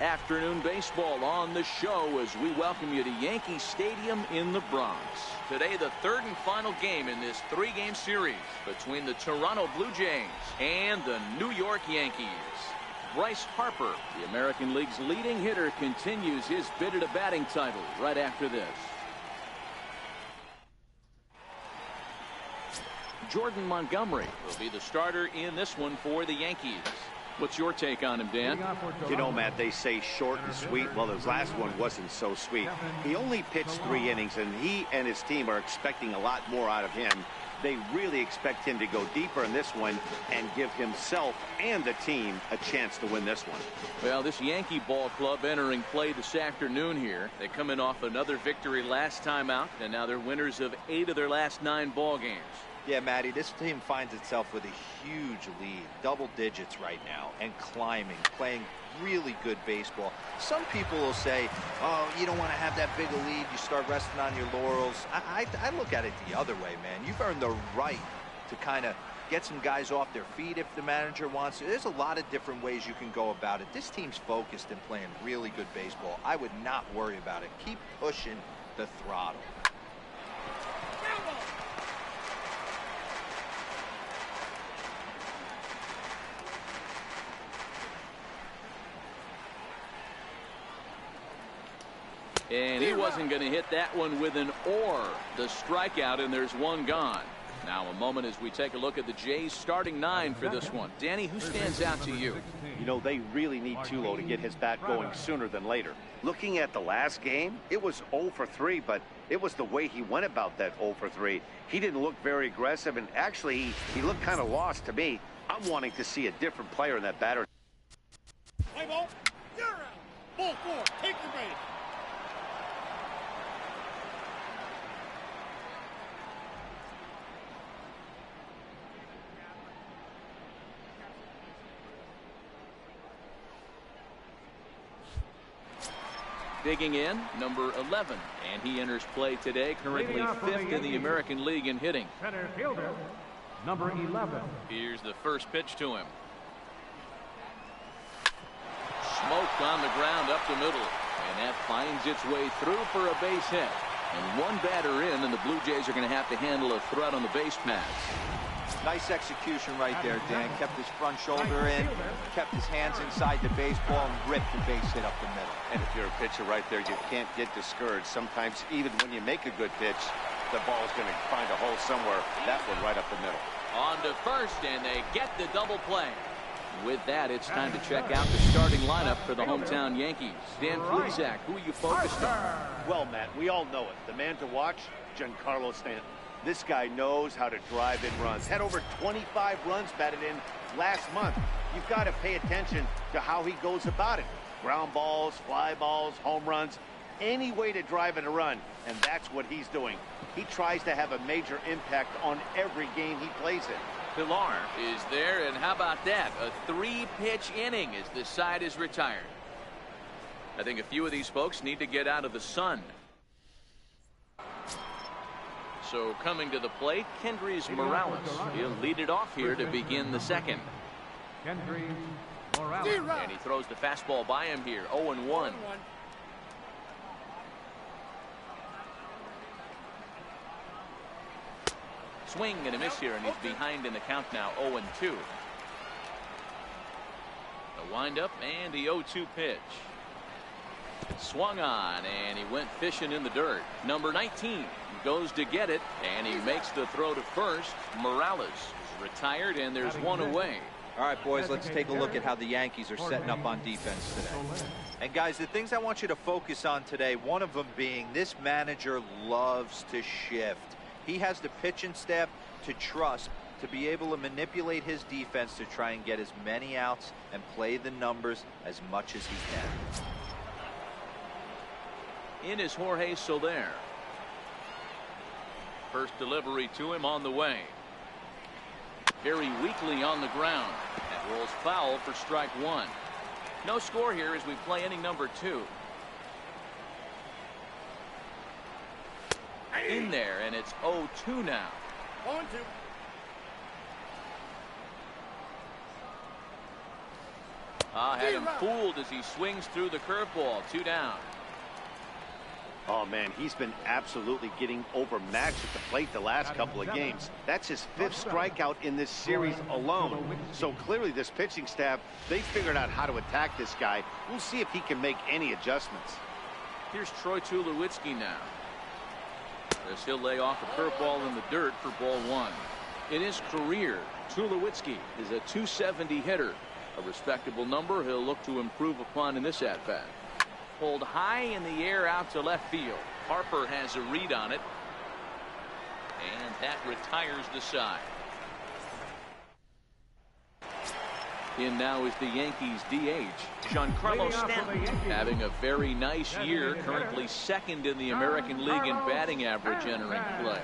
Afternoon baseball on the show as we welcome you to Yankee Stadium in the Bronx. Today, the third and final game in this three-game series between the Toronto Blue Jays and the New York Yankees. Bryce Harper, the American League's leading hitter, continues his bid at a batting title right after this. Jordan Montgomery will be the starter in this one for the Yankees. What's your take on him, Dan? You know, Matt, they say short and sweet. Well, his last one wasn't so sweet. He only pitched 3 innings, and he and his team are expecting a lot more out of him. They really expect him to go deeper in this one and give himself and the team a chance to win this one. Well, this Yankee ball club entering play this afternoon here. They come in off another victory last time out, and now they're winners of 8 of their last 9 ball games. Yeah, Matty, this team finds itself with a huge lead, double digits right now, and climbing, playing really good baseball. Some people will say, oh, you don't want to have that big a lead, you start resting on your laurels. I look at it the other way, man. You've earned the right to kind of get some guys off their feet if the manager wants to. There's a lot of different ways you can go about it. This team's focused and playing really good baseball. I would not worry about it. Keep pushing the throttle. And he wasn't going to hit that one with an or. The strikeout, and there's one gone. Now a moment as we take a look at the Jays starting 9 for this one. Danny, who stands out to you? You know, they really need Tulo to get his bat going sooner than later. Looking at the last game, it was 0 for 3, but it was the way he went about that 0 for 3. He didn't look very aggressive, and actually he looked kind of lost to me. I'm wanting to see a different player in that batter. Play ball. You're out. Ball 4. Take your base. Digging in, number 11, and he enters play today, currently 5th in the American League in hitting. Center fielder, number 11. Here's the first pitch to him. Smoked on the ground up the middle, and that finds its way through for a base hit. And one batter in, and the Blue Jays are going to have to handle a threat on the base paths. Nice execution right there, Dan. Kept his front shoulder in, kept his hands inside the baseball, and ripped the base hit up the middle. And if you're a pitcher right there, you can't get discouraged. Sometimes, even when you make a good pitch, the ball's going to find a hole somewhere. That one right up the middle. On to first, and they get the double play. With that, it's time to check out the starting lineup for the hometown Yankees. Dan Plesac, who are you focused on? Well, Matt, we all know it. The man to watch, Giancarlo Stanton. This guy knows how to drive in runs. Had over 25 runs batted in last month. You've got to pay attention to how he goes about it. Ground balls, fly balls, home runs, any way to drive in a run, and that's what he's doing. He tries to have a major impact on every game he plays in. Pilar is there, and how about that? A 3-pitch inning as this side is retired. I think a few of these folks need to get out of the sun. So coming to the plate, Kendrys Morales. He'll lead it off here to begin the second. Kendrys Morales. And he throws the fastball by him here, 0-1. Swing and a miss here, and he's behind in the count now, 0-2. A windup and the 0-2 pitch. Swung on, and he went fishing in the dirt. Number 19 goes to get it, and he makes the throw to first. Morales is retired, and there's one away. All right, boys, let's take a look at how the Yankees are setting up on defense today. And, guys, the things I want you to focus on today, one of them being this manager loves to shift. He has the pitching staff to trust to be able to manipulate his defense to try and get as many outs and play the numbers as much as he can. In is Jorge Soler. First delivery to him on the way. Very weakly on the ground. That rolls foul for strike 1. No score here as we play inning number 2. In there, and it's 0-2 now. 1-2. Had him fooled as he swings through the curveball. 2 down. Oh, man, he's been absolutely getting overmatched at the plate the last couple of games. That's his 5th strikeout in this series alone. So clearly this pitching staff, they figured out how to attack this guy. We'll see if he can make any adjustments. Here's Troy Tulowitzki now. As he'll lay off a curveball in the dirt for ball 1. In his career, Tulowitzki is a .270 hitter. A respectable number he'll look to improve upon in this at-bat. Pulled high in the air out to left field. Harper has a read on it. And that retires the side. In now is the Yankees DH, Giancarlo Stanton, having a very nice year, currently 2nd in the American League in batting average entering play.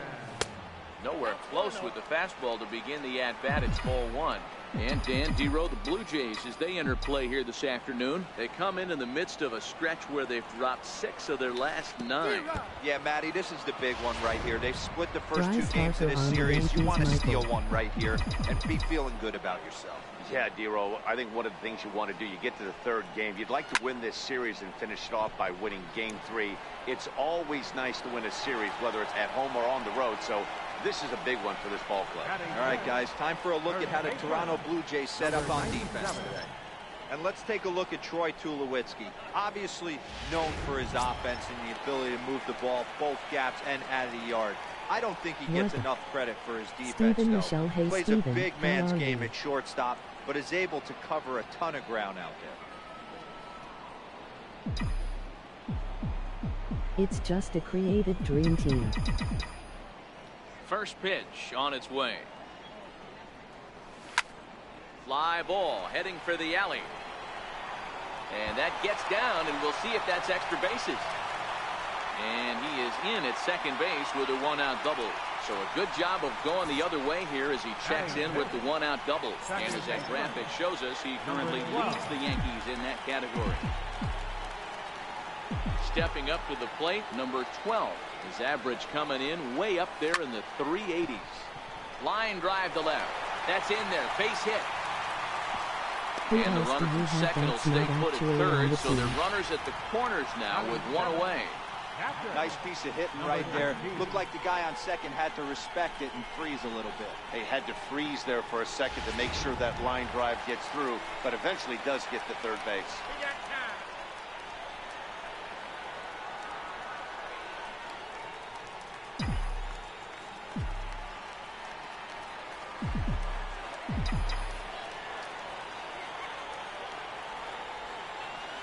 Nowhere close with the fastball to begin the at-bat. It's ball 1. And Dan Dero, the Blue Jays, as they enter play here this afternoon, they come in the midst of a stretch where they've dropped 6 of their last 9. Yeah, Matty, this is the big one right here. They've split the first 2 games of this series. You want to steal one right here and be feeling good about yourself. Yeah, Dero, I think one of the things you want to do, you get to the 3rd game, you'd like to win this series and finish it off by winning game 3. It's always nice to win a series, whether it's at home or on the road. So this is a big one for this ball club. All right, guys, time for a look at how the Toronto Blue Jays set up on defense today. And let's take a look at Troy Tulowitzki. Obviously known for his offense and the ability to move the ball both gaps and out of the yard. I don't think he gets enough credit for his defense, though. He plays a big man's game at shortstop, but is able to cover a ton of ground out there. It's just a creative dream team. First pitch on its way. Fly ball heading for the alley. And that gets down, and we'll see if that's extra bases. And he is in at second base with a 1-out double. So a good job of going the other way here as he checks in with the 1-out double. And as that graphic shows us, he currently leads the Yankees in that category. Stepping up to the plate, number 12. His average coming in way up there in the 380s. Line drive to left. That's in there. Base hit. And the runner from second will stay put at third. So they're runners at the corners now with 1 away. Nice piece of hitting right there. Looked like the guy on second had to respect it and freeze a little bit. They had to freeze there for a second to make sure that line drive gets through, but eventually does get to third base.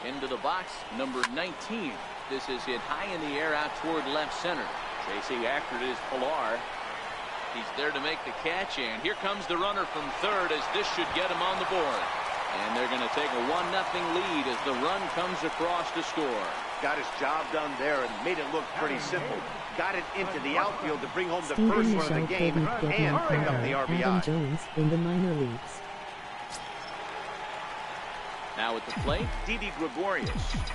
Into the box, number 19. This is hit high in the air out toward left center. Chasing after it is Pilar. He's there to make the catch, and here comes the runner from third as this should get him on the board. And they're going to take a 1-0 lead as the run comes across to score. Got his job done there and made it look pretty simple. Got it into the outfield to bring home the first run of the game and pick up the RBI. Adam Jones in the minor leagues. Now at the plate, Didi Gregorius.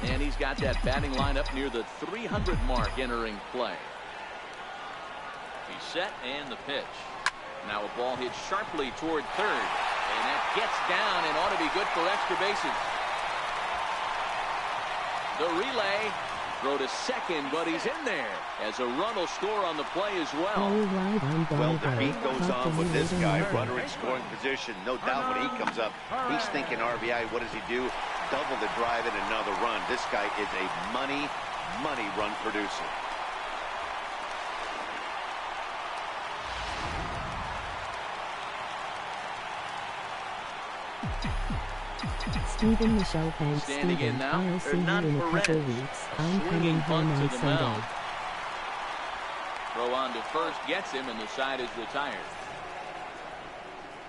And he's got that batting lineup near the 300 mark entering play. He's set and the pitch. Now a ball hit sharply toward third. And that gets down and ought to be good for extra bases. The relay. Throw to second, but he's in there. As a run will score on the play as well. Well, the beat goes on with this guy. Runner in scoring position. No doubt when he comes up, he's thinking RBI. What does he do? Double the drive and another run. This guy is a money run producer. Stephen Michelle thanks Standing Stephen. in now, I'll see you in a couple weeks. I'm coming home on Sunday. Throw on to first gets him, and the side is retired.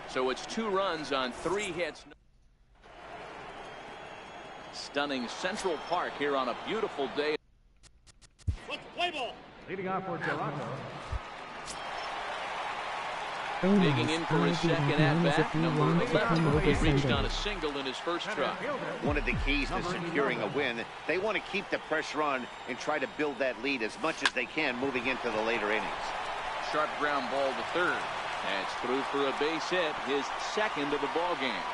So it's 2 runs on 3 hits. Stunning Central Park here on a beautiful day. Let's play ball. Leading off for Toronto. Digging in for his second at-bat, number 11. He reached on a single in his first try. One of the keys to securing a win, they want to keep the pressure on and try to build that lead as much as they can moving into the later innings. Sharp ground ball to third. That's through for a base hit, his second of the ball game.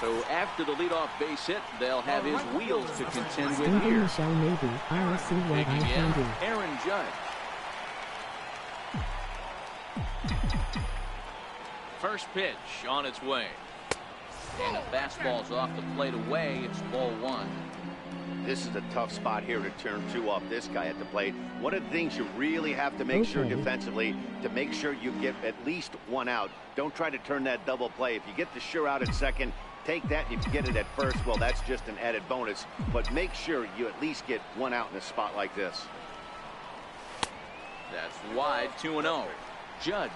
So after the leadoff base hit, they'll have his wheels to contend with Stephen here. Michelle, maybe. I'll see what I Digging can in, do. Aaron Judge. First pitch on its way. And the fastball's off the plate away. It's ball one. This is a tough spot here to turn two off this guy at the plate. One of the things you really have to make sure defensively to make sure you get at least one out. Don't try to turn that double play. If you get the sure out at second, take that, and if you get it at first, well, that's just an added bonus. But make sure you at least get one out in a spot like this. That's wide, 2-0. Judge,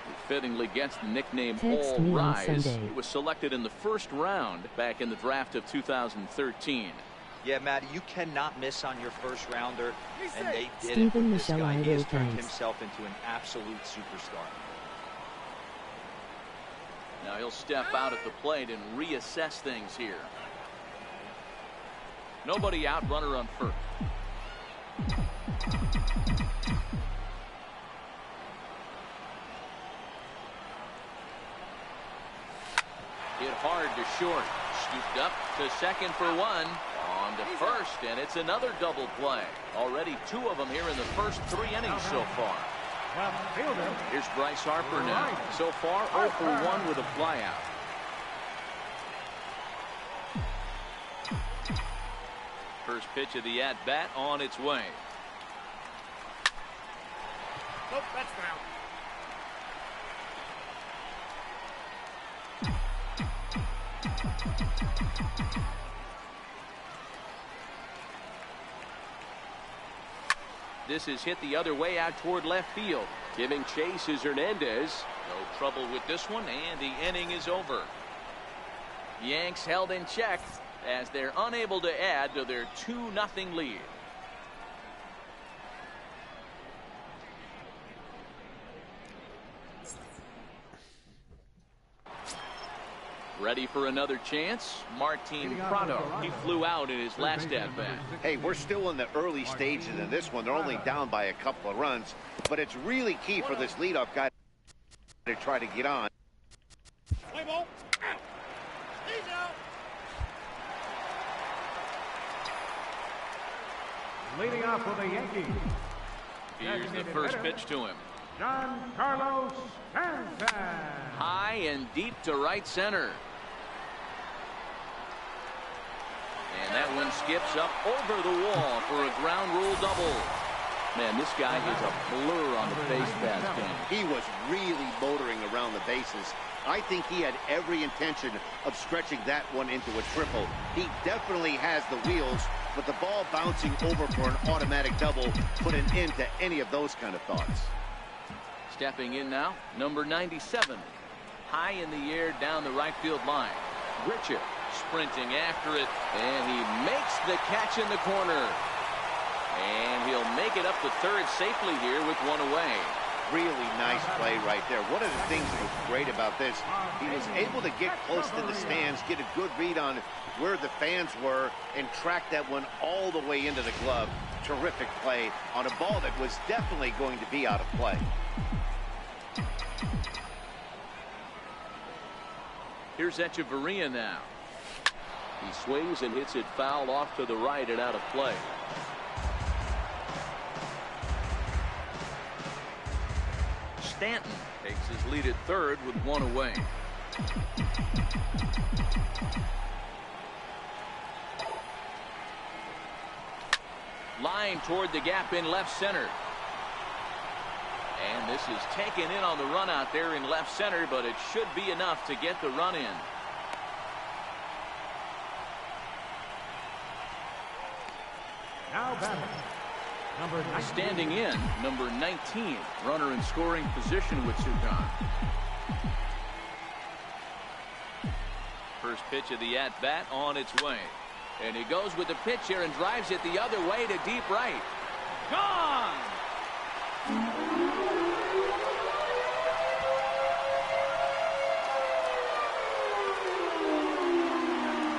who fittingly gets the nickname Text All me on Rise. Sunday. He was selected in the first round back in the draft of 2013. Yeah, Matt, you cannot miss on your first rounder, and they did Stephen it with this Michelle, guy. He has turned thanks. himself into an absolute superstar. Now he'll step out at the plate and reassess things here. Nobody out, runner on first. Hit hard to short. Scooped up to second for one. On to first, and it's another double play. Already two of them here in the first 3 innings so far. Here's Bryce Harper now. So far, 0 for 1 with a flyout. First pitch of the at-bat on its way. Nope, that's down. This is hit the other way out toward left field. Giving chase is Hernandez. No trouble with this one, and the inning is over. Yanks held in check as they're unable to add to their 2-0 lead. Ready for another chance? Martin Prado. He flew out in his last at-bat. Hey, we're still in the early stages in this one. They're only down by a couple of runs, but it's really key for this leadoff guy to try to get on. Play ball. Out. He's out. Leading off for the Yankees, Here's the first pitch to him. Giancarlo Stanton. High and deep to right center. And that one skips up over the wall for a ground rule double. Man, this guy is a blur on the base paths game. He was really motoring around the bases. I think he had every intention of stretching that one into a triple. He definitely has the wheels, but the ball bouncing over for an automatic double put an end to any of those kind of thoughts. Stepping in now, number 97. High in the air down the right field line. Richard sprinting after it, and he makes the catch in the corner. And he'll make it up to third safely here with one away. Really nice play right there. One of the things that was great about this, he was able to get close to the stands, get a good read on where the fans were, and track that one all the way into the glove. Terrific play on a ball that was definitely going to be out of play. Here's Echeverria now. He swings and hits it foul off to the right and out of play. Stanton takes his lead at third with one away. Line toward the gap in left center. And this is taken in on the run out there in left center, but it should be enough to get the run in. Now batting, number 19. Standing in, number 19, runner in scoring position with Sugan. First pitch of the at-bat on its way. And he goes with the pitch here and drives it the other way to deep right. Gone!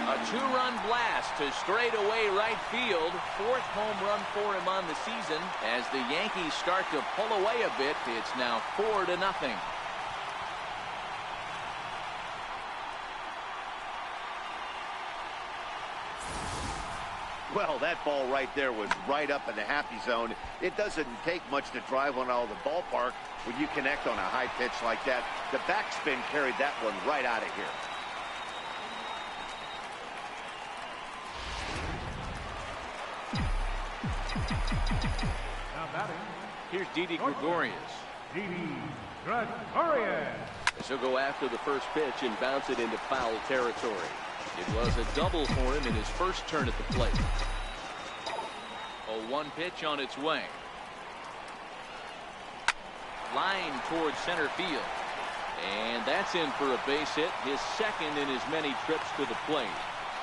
A two-run blast to straightaway right field. Fourth home run for him on the season. As the Yankees start to pull away a bit, it's now 4-0. Well, that ball right there was right up in the happy zone. It doesn't take much to drive one out of the ballpark when you connect on a high pitch like that. The backspin carried that one right out of here. Now batting. Here's Didi Gregorius. Didi Gregorius. He'll go after the first pitch and bounce it into foul territory. It was a double for him in his first turn at the plate. A 1 pitch on its way. Line towards center field. And that's in for a base hit, his second in as many trips to the plate.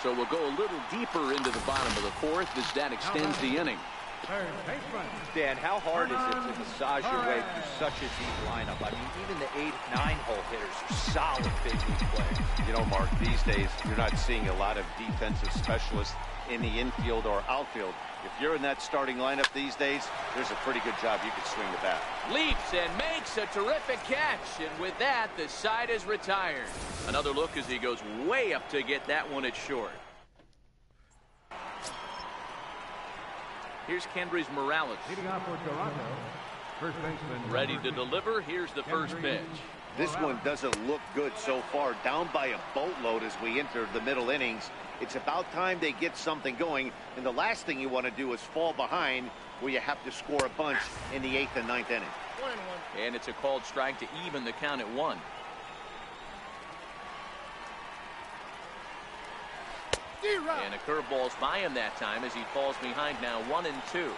So we'll go a little deeper into the bottom of the fourth as that extends the inning. Third baseman. Dan, how hard is it to massage your way through such a deep lineup? I mean, even the 8, 9-hole hitters are solid big league players. You know, Mark, these days you're not seeing a lot of defensive specialists in the infield or outfield. If you're in that starting lineup these days, there's a pretty good job you could swing the bat. Leaps and makes a terrific catch. And with that, the side is retired. Another look as he goes way up to get that one at short. Here's Kendrys Morales. Leading off for Toronto. First baseman. Ready to deliver. Here's the first pitch. This one doesn't look good so far. Down by a boatload as we enter the middle innings. It's about time they get something going. And the last thing you want to do is fall behind where you have to score a bunch in the 8th and 9th inning. And it's a called strike to even the count at 1. And a curveball's by him that time as he falls behind now 1-2.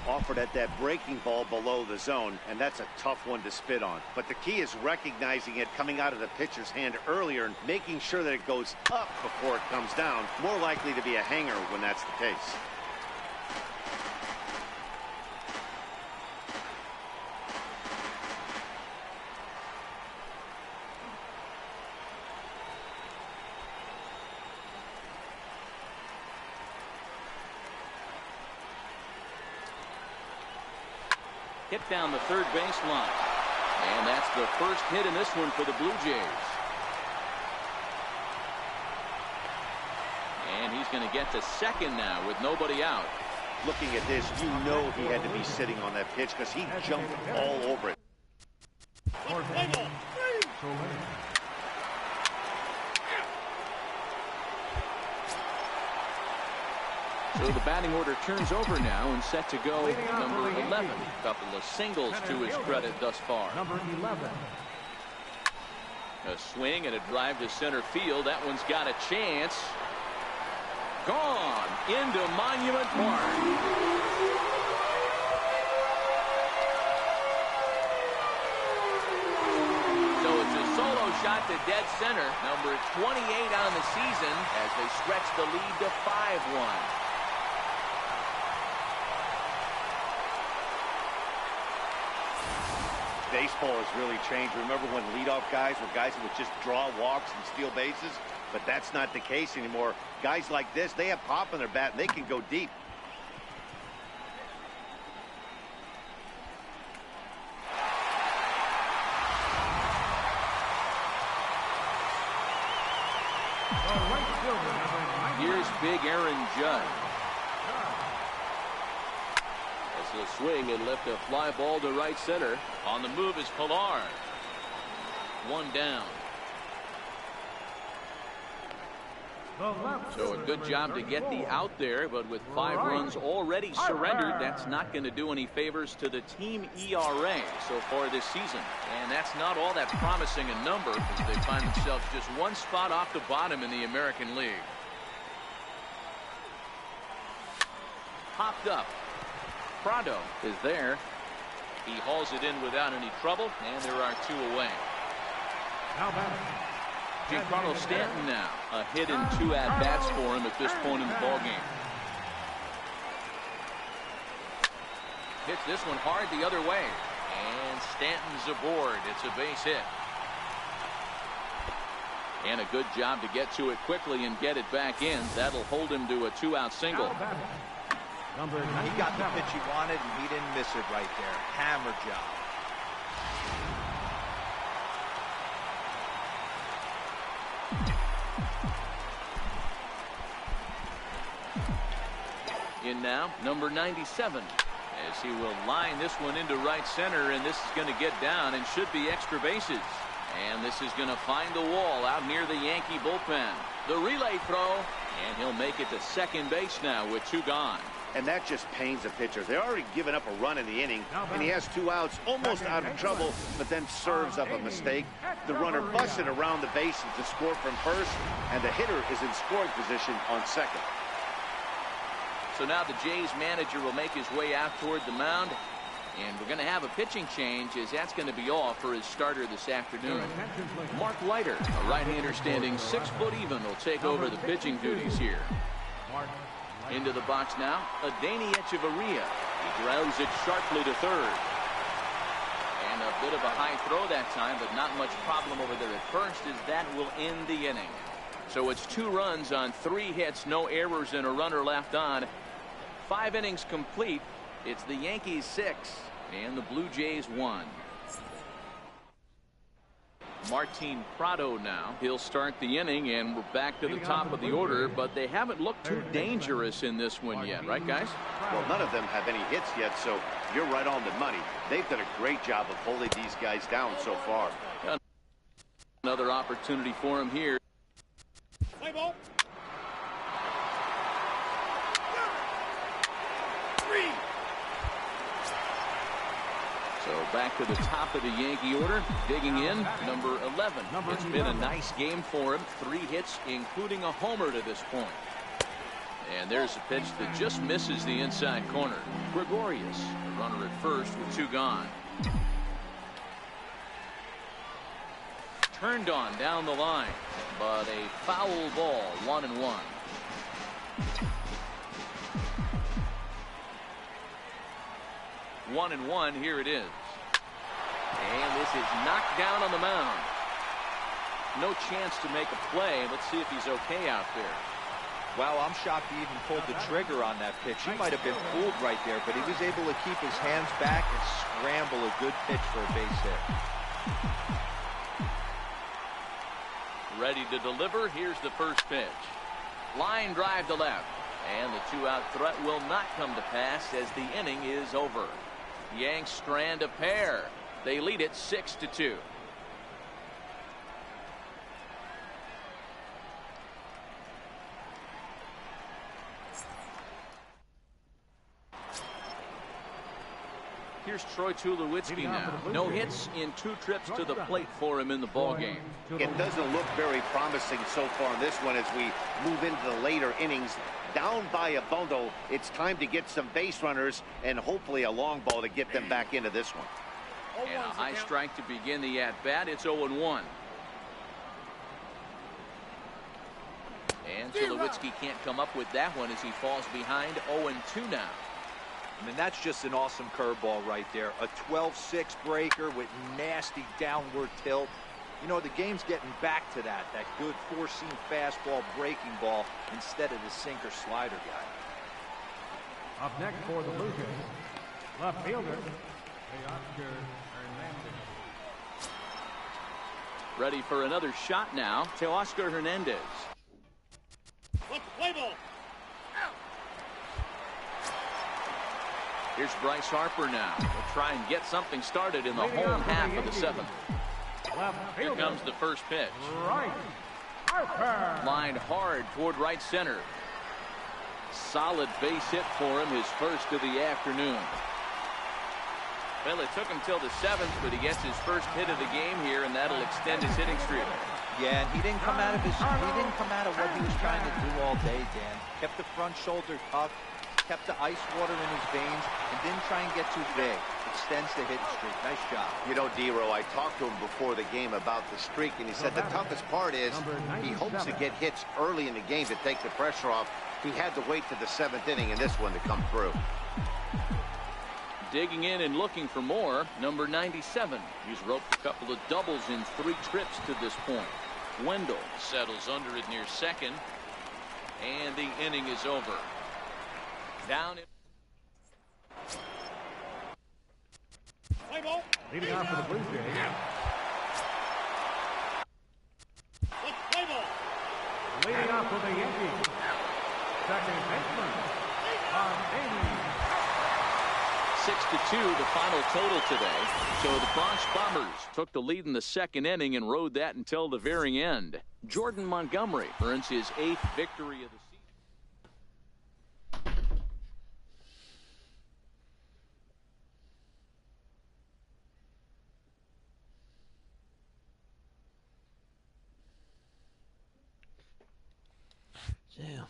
Offered at that breaking ball below the zone, and that's a tough one to spit on. But the key is recognizing it coming out of the pitcher's hand earlier and making sure that it goes up before it comes down. More likely to be a hanger when that's the case. Hit down the third baseline. And that's the first hit in this one for the Blue Jays. And he's going to get to second now with nobody out. Looking at this, you know he had to be sitting on that pitch because he jumped all over it. So the batting order turns over now and set to go number 11. Couple of singles to his credit thus far. Number 11. A swing and a drive to center field. That one's got a chance. Gone into Monument Park. So it's a solo shot to dead center. Number 28 on the season as they stretch the lead to 5-1. Baseball has really changed. Remember when leadoff guys were guys who would just draw walks and steal bases? But that's not the case anymore. Guys like this, they have pop in their bat and they can go deep. Here's big Aaron Judge. He'll swing and lift a fly ball to right center. On the move is Pilar. One down. So a good job to get the out there, but with 5 runs already surrendered, that's not going to do any favors to the team ERA so far this season. And that's not all that promising a number as they find themselves just one spot off the bottom in the American League. Popped up. Prado is there. He hauls it in without any trouble, and there are 2 away. Giancarlo Stanton now. A hit and 2 at-bats for him at this point in the ballgame. Hits this one hard the other way. And Stanton's aboard. It's a base hit. And a good job to get to it quickly and get it back in. That'll hold him to a 2-out single. He got the pitch he wanted, and he didn't miss it right there. Hammer job. In now, number 97. As he will line this one into right center, and this is going to get down and should be extra bases. And this is going to find the wall out near the Yankee bullpen. The relay throw, and he'll make it to second base now with 2 gone. And that just pains a pitcher. They're already given up a run in the inning, and he has 2 outs, almost out of trouble, but then serves up a mistake. The runner busted around the bases to score from first, and the hitter is in scoring position on second. So now the Jays manager will make his way out toward the mound. And we're going to have a pitching change, as that's going to be all for his starter this afternoon. Mark Leiter, a right-hander standing 6 foot even, will take over the pitching duties here. Into the box now, Adeiny Echeverria. He grounds it sharply to third. And a bit of a high throw that time, but not much problem over there at first, as that will end the inning. So it's 2 runs on 3 hits, no errors, and a runner left on. 5 innings complete. It's the Yankees 6 and the Blue Jays 1. Martin Prado now. He'll start the inning, and we're back to the top of the order, but they haven't looked too dangerous in this one yet, right, guys? Well, none of them have any hits yet, so you're right on the money. They've done a great job of holding these guys down so far. Another opportunity for him here. Play ball. So back to the top of the Yankee order, digging in, number 11. It's been a nice game for him. 3 hits, including a homer to this point. And there's a pitch that just misses the inside corner. Gregorius, the runner at first with 2 gone. Turned on down the line, but a foul ball, 1-1. One and one, here it is. And this is knocked down on the mound. No chance to make a play. Let's see if he's okay out there. Wow, I'm shocked he even pulled the trigger on that pitch. He might have been fooled right there, but he was able to keep his hands back and scramble a good pitch for a base hit. Ready to deliver. Here's the first pitch. Line drive to left. And the 2-out threat will not come to pass as the inning is over. Yanks strand a pair. They lead it 6-2. Here's Troy Tulowitzki now. No hits in 2 trips to the plate for him in the ballgame. It doesn't look very promising so far in this one as we move into the later innings. Down by a bundle, it's time to get some base runners and hopefully a long ball to get them back into this one. And a high strike to begin the at-bat. It's 0-1. And Tulowitzki can't come up with that one as he falls behind 0-2 now. I mean, that's just an awesome curveball right there. A 12-6 breaker with nasty downward tilt. You know, the game's getting back to that good 4-seam fastball breaking ball instead of the sinker slider guy. Up next for the Blue Jays, left fielder, Oscar Hernandez. Ready for another shot now. Teoscar Hernandez. Let's play ball. Here's Bryce Harper now. We'll try and get something started in the home half of the 7th. Here comes the first pitch. Right. Harper. Lined hard toward right center. Solid base hit for him, his first of the afternoon. Well, it took him till the 7th, but he gets his first hit of the game here, and that'll extend his hitting streak. Yeah, and he didn't come out of what he was trying to do all day, Dan. Kept the front shoulder tucked, kept the ice water in his veins, and didn't try and get too big. Extends the hitting streak. Nice job. You know, D-Row, I talked to him before the game about the streak, and he said the toughest part is he hopes to get hits early in the game to take the pressure off. He had to wait to the 7th inning in this one to come through. Digging in and looking for more, number 97. He's roped a couple of doubles in 3 trips to this point. Wendell settles under it near second, and the inning is over. Down in Play ball. Leading off for the Blue Jays. Let's play ball. Leading off for the Yankees, second baseman, 6-2, the final total today. So the Bronx Bombers took the lead in the second inning and rode that until the very end. Jordan Montgomery earns his 8th victory of the season. Damn.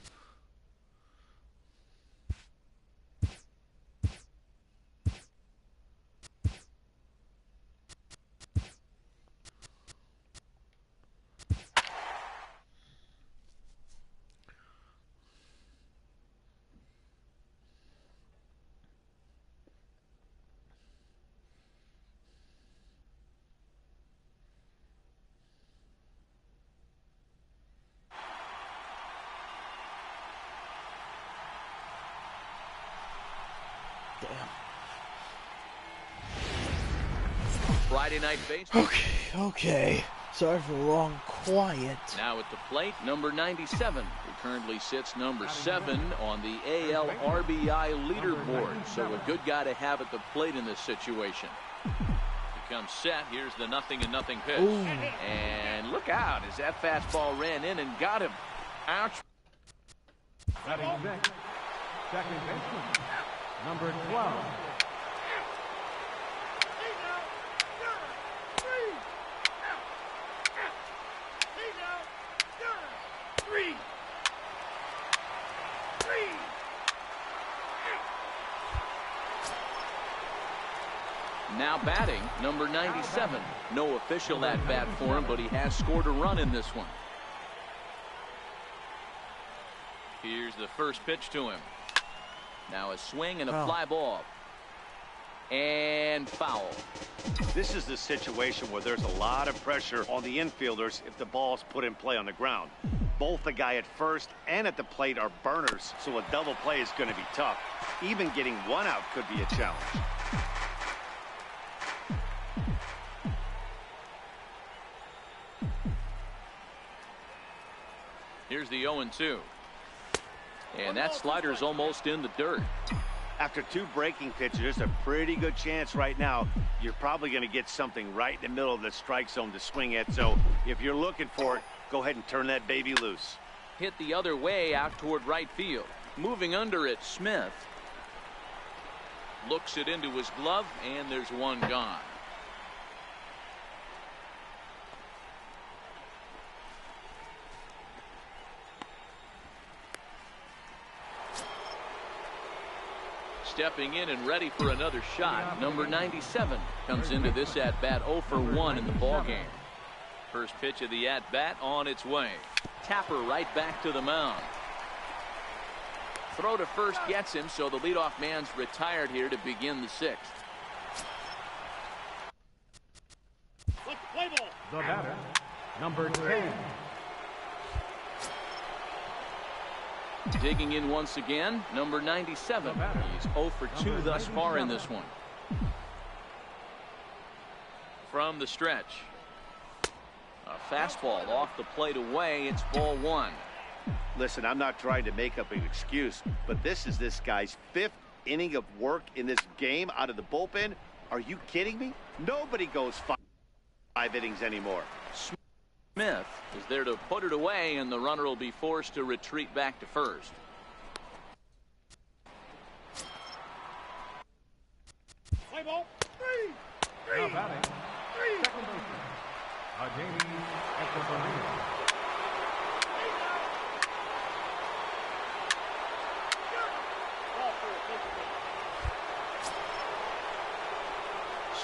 Friday Night Baseball. Okay. Sorry for the long quiet. Now at the plate, number 97, who currently sits number 7 on the AL RBI leaderboard. So a good guy to have at the plate in this situation. He comes set. Here's the 0-0 pitch. Ooh. And look out as that fastball ran in and got him. Ouch. Batting sixth, second baseman, number 12. Now batting, number 97. No official at bat for him, but he has scored a run in this one. Here's the first pitch to him. Now a swing and a fly ball. And foul. This is the situation where there's a lot of pressure on the infielders if the ball's put in play on the ground. Both the guy at first and at the plate are burners, so a double play is going to be tough. Even getting one out could be a challenge. Here's the 0-2. And that slider's almost in the dirt. After 2 breaking pitches, there's a pretty good chance right now you're probably going to get something right in the middle of the strike zone to swing at. So if you're looking for it, go ahead and turn that baby loose. Hit the other way out toward right field. Moving under it, Smith looks it into his glove, and there's one gone. Stepping in and ready for another shot, number 97 comes into this at-bat 0 for 1 in the ballgame. First pitch of the at-bat on its way. Tapper right back to the mound. Throw to first gets him, so the leadoff man's retired here to begin the 6th. The batter, number 10. Digging in once again, number 97. He's 0 for 2 thus far in this one. From the stretch. A fastball off the plate away. It's ball 1. Listen, I'm not trying to make up an excuse, but this is this guy's 5th inning of work in this game out of the bullpen. Are you kidding me? Nobody goes 5 innings anymore. Smith is there to put it away, and the runner will be forced to retreat back to first. Play ball. 3. Now batting, second baseman, Jamie Echeverria.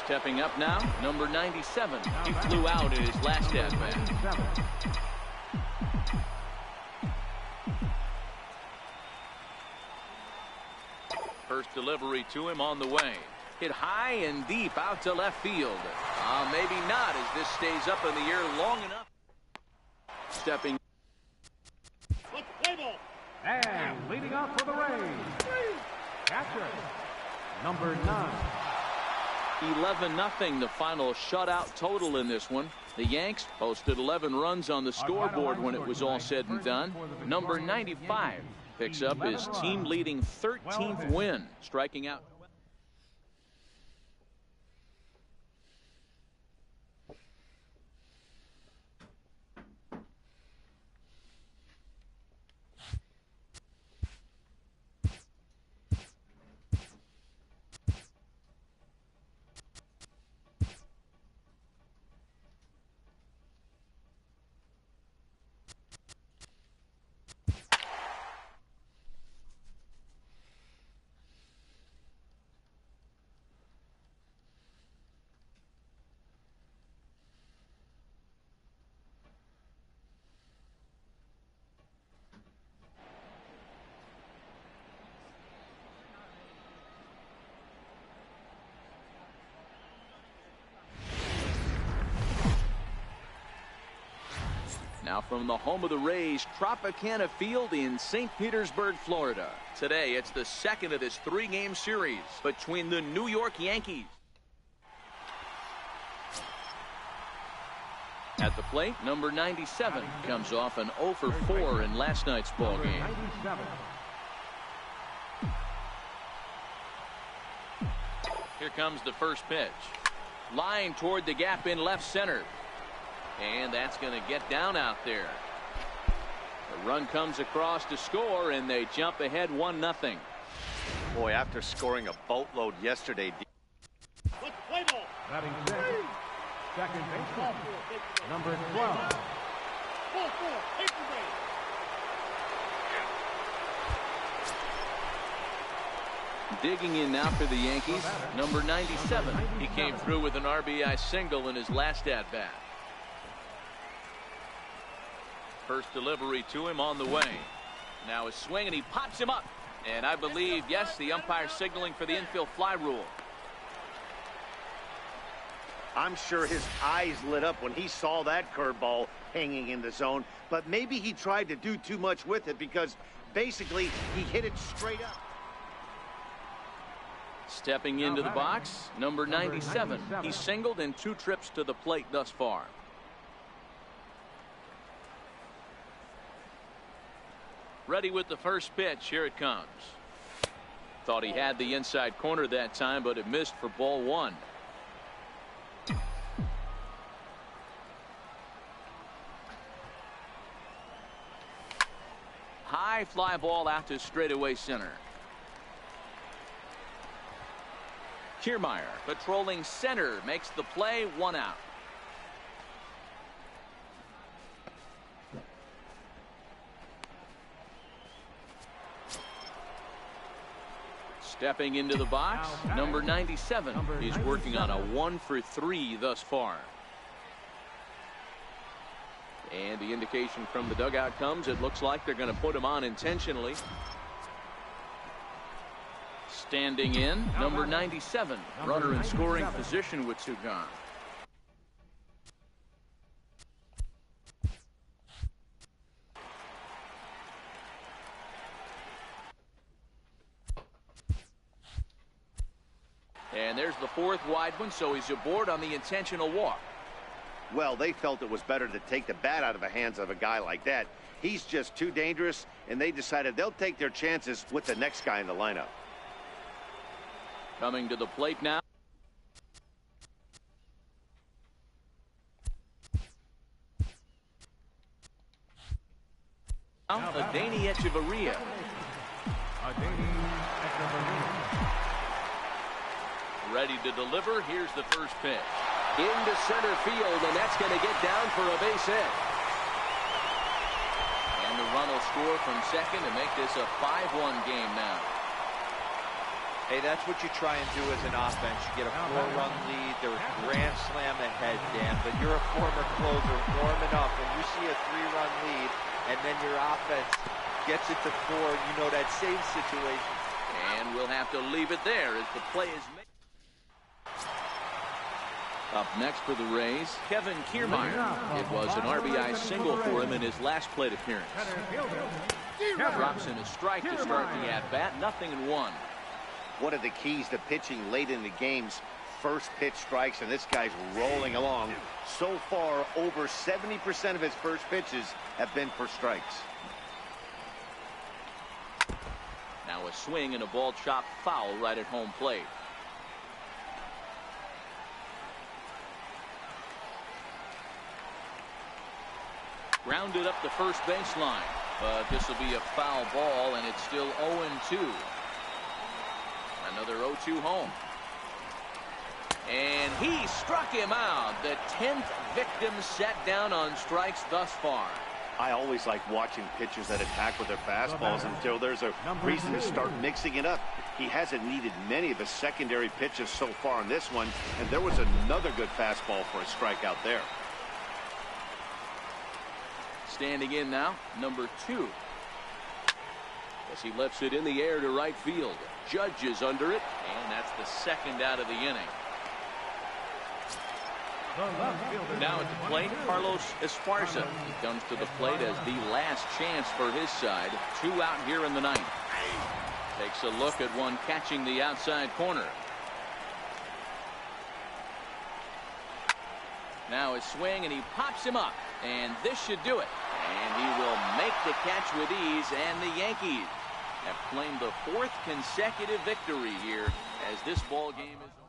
Stepping up now, number 97. He flew out in his last at-bat. First delivery to him on the way. Hit high and deep out to left field. Maybe not as this stays up in the air long enough. Stepping. And leading off for the Rays, catcher, number 9. 11-0 the final shutout total in this one. The Yanks posted 11 runs on the scoreboard when it was all said and done. Number 95 Picks up his team-leading 13th win, striking out. Now from the home of the Rays, Tropicana Field in St. Petersburg, Florida. Today, it's the second of this three-game series between the New York Yankees. At the plate, number 97 comes off an 0 for 4 in last night's ball game. Here comes the first pitch. Line toward the gap in left center. And that's going to get down out there. The run comes across to score, and they jump ahead 1-0. Boy, after scoring a boatload yesterday. Let's play ball. Batting six, second baseman, number 12. Ball four, paper base. Digging in now for the Yankees, number 97. He came through with an RBI single in his last at-bat. First delivery to him on the way. Now a swing, and he pops him up. And I believe, yes, the umpire signaling for the infield fly rule. I'm sure his eyes lit up when he saw that curveball hanging in the zone. But maybe he tried to do too much with it, because basically he hit it straight up. Stepping into the box, number 97. He singled in 2 trips to the plate thus far. Ready with the first pitch. Here it comes. Thought he had the inside corner that time, but it missed for ball 1. High fly ball out to straightaway center. Kiermaier patrolling center makes the play, 1 out. Stepping into the box, number 97. He's working on a 1 for 3 thus far. And the indication from the dugout comes, it looks like they're going to put him on intentionally. Standing in, number 97. Runner in scoring position with 2 gone. And there's the 4th wide one, so he's aboard on the intentional walk. Well, they felt it was better to take the bat out of the hands of a guy like that. He's just too dangerous, and they decided they'll take their chances with the next guy in the lineup. Coming to the plate now. Adeiny Echeverria. Ready to deliver. Here's the first pitch. Into center field, and that's going to get down for a base hit. And the run will score from second to make this a 5-1 game now. Hey, that's what you try and do as an offense. You get a 4-run lead. They're grand slam ahead, Dan, but you're a former closer, warming up. When you see a 3-run lead, and then your offense gets it to 4, you know that same situation. And we'll have to leave it there as the play is made. Up next for the Rays, Kevin Kiermaier. It was an RBI single for him in his last plate appearance. Drops in a strike to start the at-bat, 0-1. One of the keys to pitching late in the game's first pitch strikes, and this guy's rolling along. So far, over 70% of his first pitches have been for strikes. Now a swing and a ball chopped foul right at home plate. Grounded up the first baseline, but this will be a foul ball, and it's still 0-2. Another 0-2 home. And he struck him out. The 10th victim set down on strikes thus far. I always like watching pitchers that attack with their fastballs until there's a reason to start mixing it up. He hasn't needed many of the secondary pitches so far in this one, and there was another good fastball for a strikeout there. Standing in now, number 2. As he lifts it in the air to right field. Judge is under it. And that's the second out of the inning. Now at the plate, Carlos Esparza. He comes to the plate as the last chance for his side. 2 out here in the ninth. Takes a look at one catching the outside corner. Now his swing, and he pops him up. And this should do it. And he will make the catch with ease, and the Yankees have claimed the 4th consecutive victory here as this ball game is over.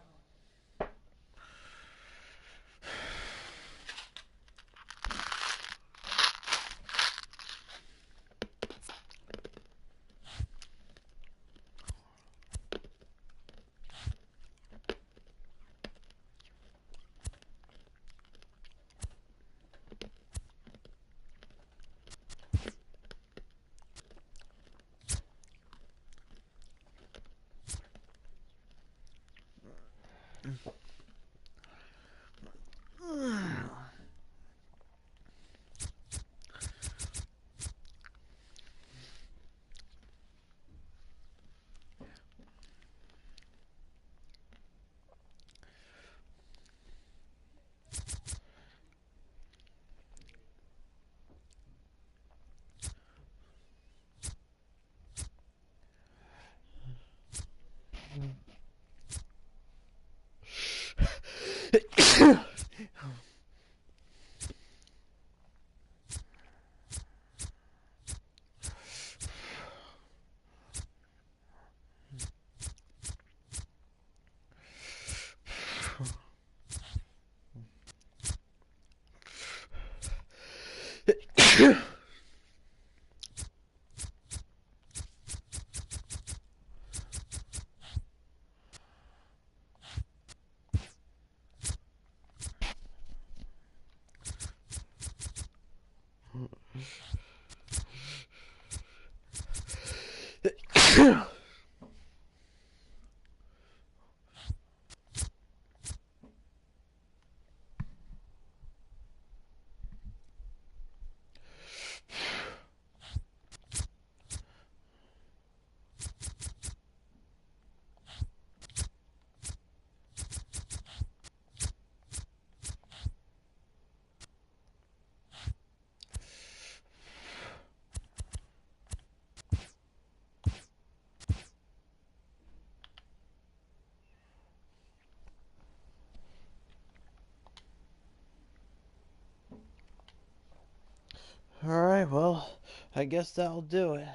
Alright, well, I guess that'll do it.